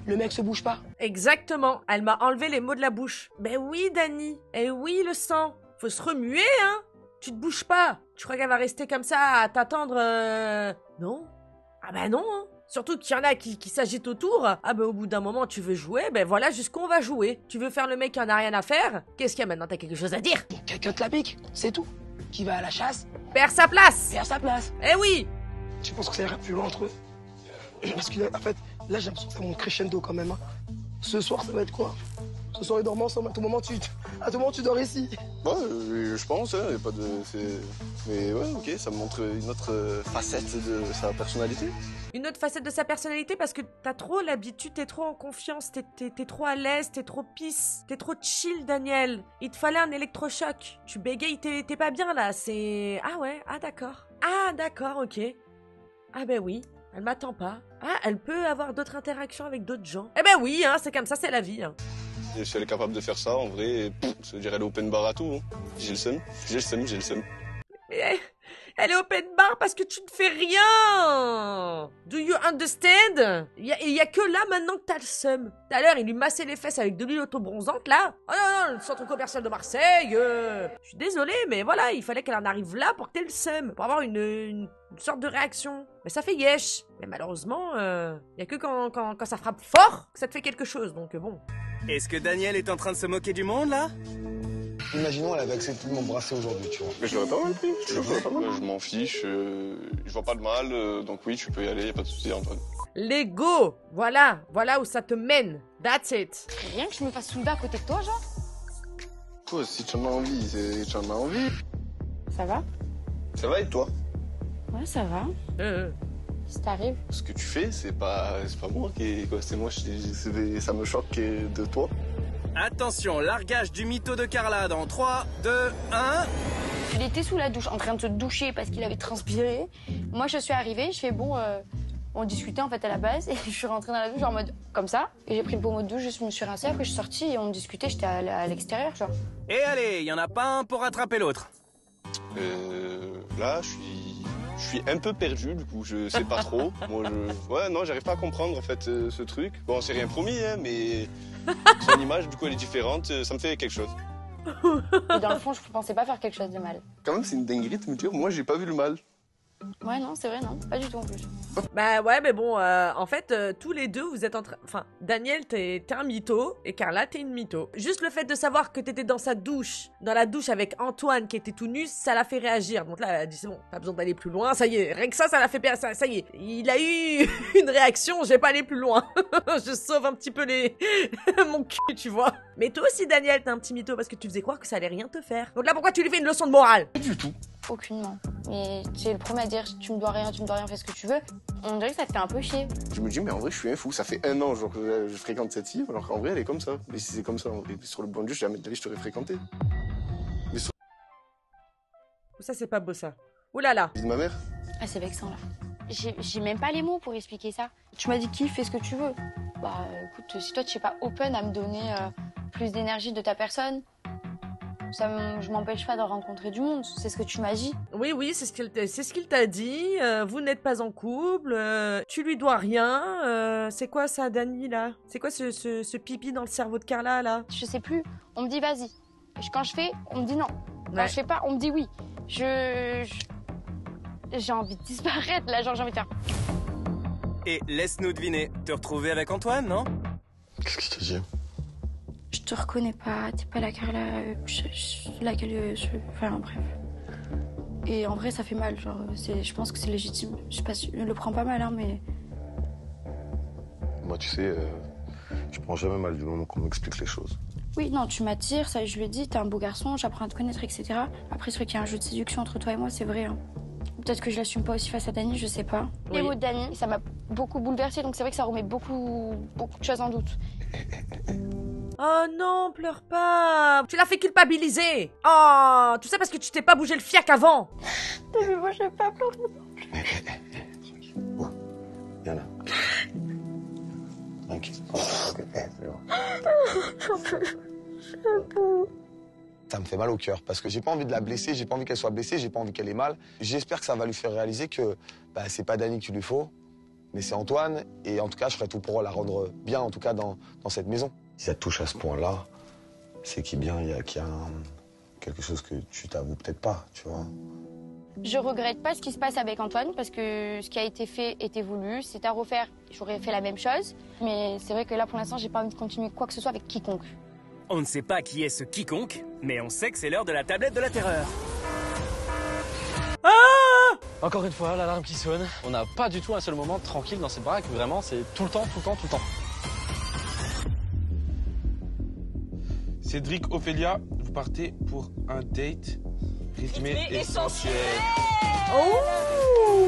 Le mec se bouge pas. Exactement, elle m'a enlevé les mots de la bouche. Ben oui, Dani. Eh oui, le sang. Faut se remuer, hein. Tu te bouges pas. Tu crois qu'elle va rester comme ça à t'attendre Non. Ah bah non, hein. Surtout qu'il y en a qui s'agitent autour. Ah bah au bout d'un moment, tu veux jouer, ben voilà jusqu'où on va jouer. Tu veux faire le mec qui en a rien à faire. Qu'est-ce qu'il y a maintenant? T'as quelque chose à dire? Quelqu'un te la pique, c'est tout. Qui va à la chasse perd sa place. Perd sa place. Eh oui. Tu penses que ça ira plus loin entre eux? Parce que en fait, là j'ai l'impression que ça monte crescendo quand même. Hein. Ce soir, ça va être quoi? Ce soir, ils dorment ensemble. À tout moment, tu dors ici. Ouais, je pense, hein, y a pas de... Mais ouais, ok, ça me montre une autre facette de sa personnalité. Une autre facette de sa personnalité parce que t'as trop l'habitude, t'es trop en confiance, t'es trop à l'aise, t'es trop pisse, t'es trop chill, Daniel. Il te fallait un électrochoc. Tu bégayes, t'es pas bien là, c'est... Ah ouais, ah d'accord. Ah d'accord, ok. Ah ben oui, elle m'attend pas. Ah, elle peut avoir d'autres interactions avec d'autres gens. Eh ben oui, hein, c'est comme ça, c'est la vie. Hein. Et si elle est capable de faire ça, en vrai, je dirais elle est open bar à tout. Hein. J'ai le seum. Mais elle est open bar parce que tu ne fais rien. Do you understand? Il y a que là maintenant que t'as le seum. Tout à l'heure, il lui massait les fesses avec de l'huile auto-bronzante là. Oh non, le centre commercial de Marseille. Je suis désolée, mais voilà, il fallait qu'elle en arrive là pour que t'aies le seum. Pour avoir une sorte de réaction. Mais ça fait yesh. Mais malheureusement, il y a que quand ça frappe fort que ça te fait quelque chose. Donc bon. Est-ce que Daniel est en train de se moquer du monde là? Imaginons elle avait accepté de m'embrasser aujourd'hui, tu vois. Mais je l'aurais pas mal pris. Je m'en fiche, je vois pas de mal, donc oui, tu peux y aller, y a pas de souci, Antoine. L'ego, voilà où ça te mène. That's it. Rien que je me fasse soulever à côté de toi, genre. Quoi, si tu en as envie, tu en as envie. Ça va? Ça va et toi? Ouais, ça va. Si t'arrives. Ce que tu fais, c'est pas moi qui... C'est moi, ça me choque de toi. Attention, largage du mytho de Carla dans 3, 2, 1... Il était sous la douche, en train de se doucher parce qu'il avait transpiré. Moi, je suis arrivée, je fais bon... on discutait en fait à la base et je suis rentrée dans la douche en mode comme ça. Et j'ai pris le pommeau de douche, je me suis rincée, après je suis sortie et on discutait, j'étais à l'extérieur, genre. Et allez, y en a pas un pour rattraper l'autre. Là, je suis un peu perdu, du coup, je sais pas trop. Ouais, non, j'arrive pas à comprendre, en fait, ce truc. Bon, c'est rien promis, hein, mais son image, du coup, elle est différente, ça me fait quelque chose. Et dans le fond, je pensais pas faire quelque chose de mal. Quand même, c'est une dinguerie de me dire, moi, j'ai pas vu le mal. Ouais, non, c'est vrai, non, pas du tout en plus. Bah ouais, mais bon, en fait, tous les deux, vous êtes en train... Enfin, Daniel, t'es un mytho, et Carla, t'es une mytho. Juste le fait de savoir que t'étais dans la douche avec Antoine qui était tout nu, ça l'a fait réagir. Donc là, elle a dit, c'est bon, pas besoin d'aller plus loin, ça y est, rien que ça l'a fait perdre, ça y est. Il a eu une réaction, je vais pas aller plus loin. Je sauve un petit peu mon cul, tu vois. Mais toi aussi, Daniel, t'es un petit mytho parce que tu faisais croire que ça allait rien te faire. Donc là, pourquoi tu lui fais une leçon de morale? Pas du tout. Aucunement. Mais tu es le premier à dire tu me dois rien, fais ce que tu veux. On dirait que ça te fait un peu chier. Je me dis, mais en vrai, je suis un fou. Ça fait 1 an genre, que je fréquente cette fille, alors qu'en vrai, elle est comme ça. Mais si c'est comme ça, en vrai, sur le banc de jeu, jamais de la vie, je t'aurais fréquenté. Mais sur... Ça, c'est pas beau, ça. Ouh là là. Vie de ma mère. Ah, c'est vexant, là. J'ai même pas les mots pour expliquer ça. Tu m'as dit kiffe, fais ce que tu veux. Bah, écoute, si toi, tu es pas open à me donner plus d'énergie de ta personne, je m'empêche pas de rencontrer du monde, c'est ce que tu m'as dit. Oui, c'est ce qu'il t'a dit, vous n'êtes pas en couple, tu lui dois rien, c'est quoi ça, Dani, là? C'est quoi ce pipi dans le cerveau de Carla, là? Je sais plus, on me dit vas-y. Quand je fais, on me dit non. Quand je fais pas, on me dit oui. J'ai envie de disparaître, là, genre j'ai envie de faire... Et laisse-nous deviner, te retrouver avec Antoine, non? Qu'est-ce qu'il te dit? Je te reconnais pas, t'es pas la Carla laquelle enfin bref. Et en vrai ça fait mal, genre je pense que c'est légitime. Je sais pas si je le prends pas mal hein mais. Moi tu sais, je prends jamais mal du moment qu'on m'explique les choses. Oui non tu m'attires, ça je le dis, t'es un beau garçon, j'apprends à te connaître, etc. Après c'est vrai qu'il y a un jeu de séduction entre toi et moi, c'est vrai hein. Peut-être que je l'assume pas aussi face à Dani, je sais pas. Oui. Les mots de Dani, ça m'a beaucoup bouleversée, donc c'est vrai que ça remet beaucoup de choses en doute. Oh non, pleure pas. Tu l'as fait culpabiliser. Oh, tout ça parce que tu t'es pas bougé le fiac avant. Mais moi, je vais pas pleurer. Bon, Yana. Tranquille. Ok, Ça me fait mal au cœur parce que j'ai pas envie de la blesser, j'ai pas envie qu'elle soit blessée, j'ai pas envie qu'elle ait mal. J'espère que ça va lui faire réaliser que c'est pas Dany qu'il lui faut, mais c'est Antoine. Et en tout cas, je ferai tout pour la rendre bien, en tout cas dans cette maison. Si ça te touche à ce point-là, c'est qu'il y a quelque chose que tu t'avoues peut-être pas, tu vois. Je regrette pas ce qui se passe avec Antoine parce que ce qui a été fait était voulu. Si c'était à refaire, j'aurais fait la même chose. Mais c'est vrai que là, pour l'instant, j'ai pas envie de continuer quoi que ce soit avec quiconque. On ne sait pas qui est ce quiconque, mais on sait que c'est l'heure de la tablette de la terreur. Encore une fois, l'alarme qui sonne. On n'a pas du tout un seul moment tranquille dans cette baraque. Vraiment, c'est tout le temps, tout le temps, tout le temps. Cédric, Ophélia, vous partez pour un date rythmé et sensuel. Oh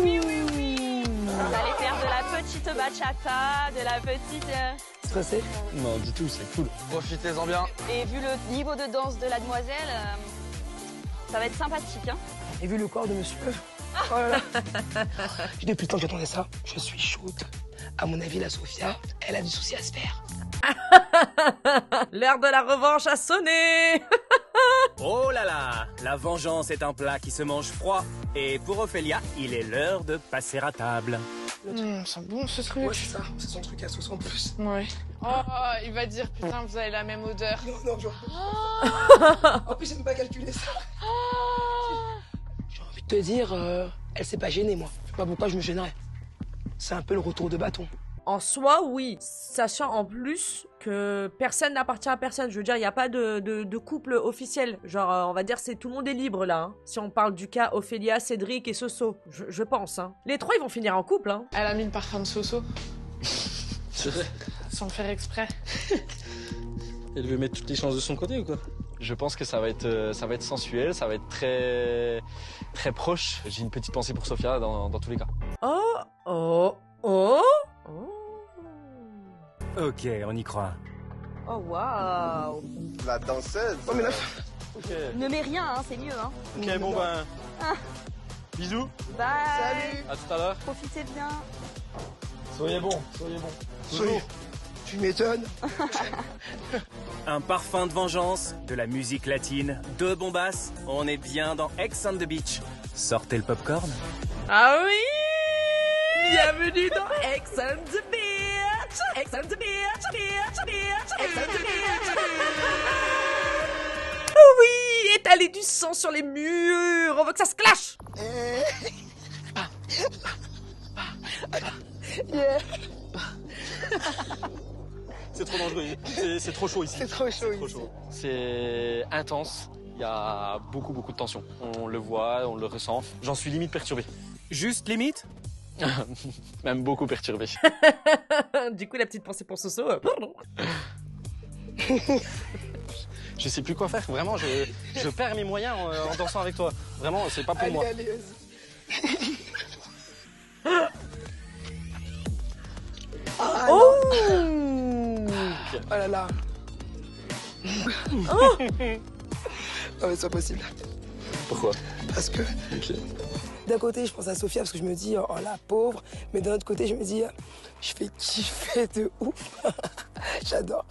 oui, oui, oui. Vous allez faire de la petite bachata, de la petite... Stressé? Non, du tout, c'est cool. Profitez-en bien. Et vu le niveau de danse de la demoiselle, ça va être sympathique, hein. Et vu le corps de monsieur, oh là là. Depuis le temps que j'attendais ça, je suis chaude. À mon avis, la Sophia, elle a du souci à se faire. L'heure de la revanche a sonné. Oh là là, la vengeance est un plat qui se mange froid. Et pour Ophélia, il est l'heure de passer à table. C'est bon ce truc. Ouais, c'est ça, c'est son truc à sauce en plus. Ouais. Oh, il va dire putain, vous avez la même odeur. Non, genre. En plus, j'aime pas calculer ça. J'ai envie de te dire, elle s'est pas gênée, moi. Je sais pas pourquoi je me gênerais. C'est un peu le retour de bâton. En soi, oui. Sachant en plus que personne n'appartient à personne. Je veux dire, il n'y a pas de couple officiel. Genre, on va dire, tout le monde est libre, là. Hein. Si on parle du cas Ophélia, Cédric et Soso. Je pense, hein. Les trois, ils vont finir en couple, hein. Elle a mis le parfum de Soso. C'est vrai. Sans faire exprès. Elle veut mettre toutes les chances de son côté ou quoi? Je pense que ça va être sensuel, ça va être très, très proche. J'ai une petite pensée pour Sophia dans tous les cas. Oh. Ok, on y croit. Oh waouh. La danseuse. Oh mais là. Ok. Ne mets rien, hein, c'est mieux, hein. Ok, bon ben. Bisous. Bye. Salut. À tout à l'heure. Profitez bien. Soyez bon. Toujours. Tu m'étonnes. Un parfum de vengeance, de la musique latine, de bombasses. On est bien dans Ex on the Beach. Sortez le popcorn. Ah oui! Bienvenue dans Ex on the Beach! Ex on the Beach! Ex on the Beach! Oh oui! Étaler du sang sur les murs! On veut que ça se clash! Yeah. C'est trop dangereux, c'est trop chaud ici. C'est trop chaud ici. C'est intense, il y a beaucoup de tension. On le voit, on le ressent. J'en suis limite perturbé. Juste limite? Même beaucoup perturbé. Du coup, la petite pensée pour Soso. Je sais plus quoi faire, vraiment, je perds mes moyens en dansant avec toi. Vraiment, c'est pas pour moi. Allez, vas-y. Oh! Oh là là. Oh mais c'est pas possible. Pourquoi? Parce que d'un côté je pense à Sophia parce que je me dis oh la pauvre, mais d'un autre côté je me dis je fais kiffer de ouf. J'adore.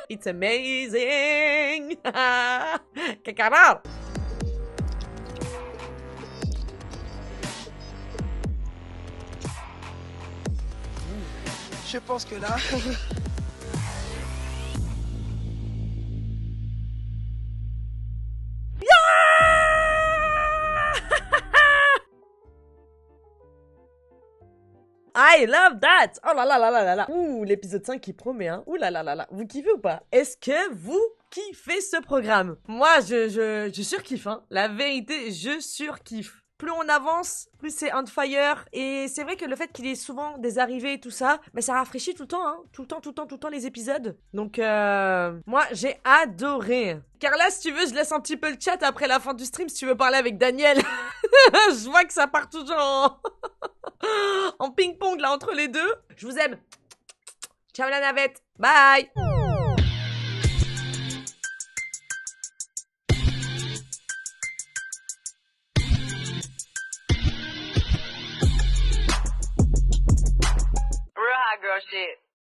It's amazing! Cacaral! Je pense que là... I love that! Oh là là là là là là! Ouh, l'épisode 5 qui promet, hein! Ouh là là là là! Vous kiffez ou pas? Est-ce que vous kiffez ce programme? Moi, je surkiffe, hein! La vérité, je surkiffe! Plus on avance, plus c'est on fire. Et c'est vrai que le fait qu'il y ait souvent des arrivées et tout ça, mais ça rafraîchit tout le temps, hein. Tout le temps les épisodes. Donc, moi, j'ai adoré. Carla, si tu veux, je laisse un petit peu le chat après la fin du stream si tu veux parler avec Daniel. Je vois que ça part toujours en ping-pong là entre les deux. Je vous aime. Ciao la navette. Bye.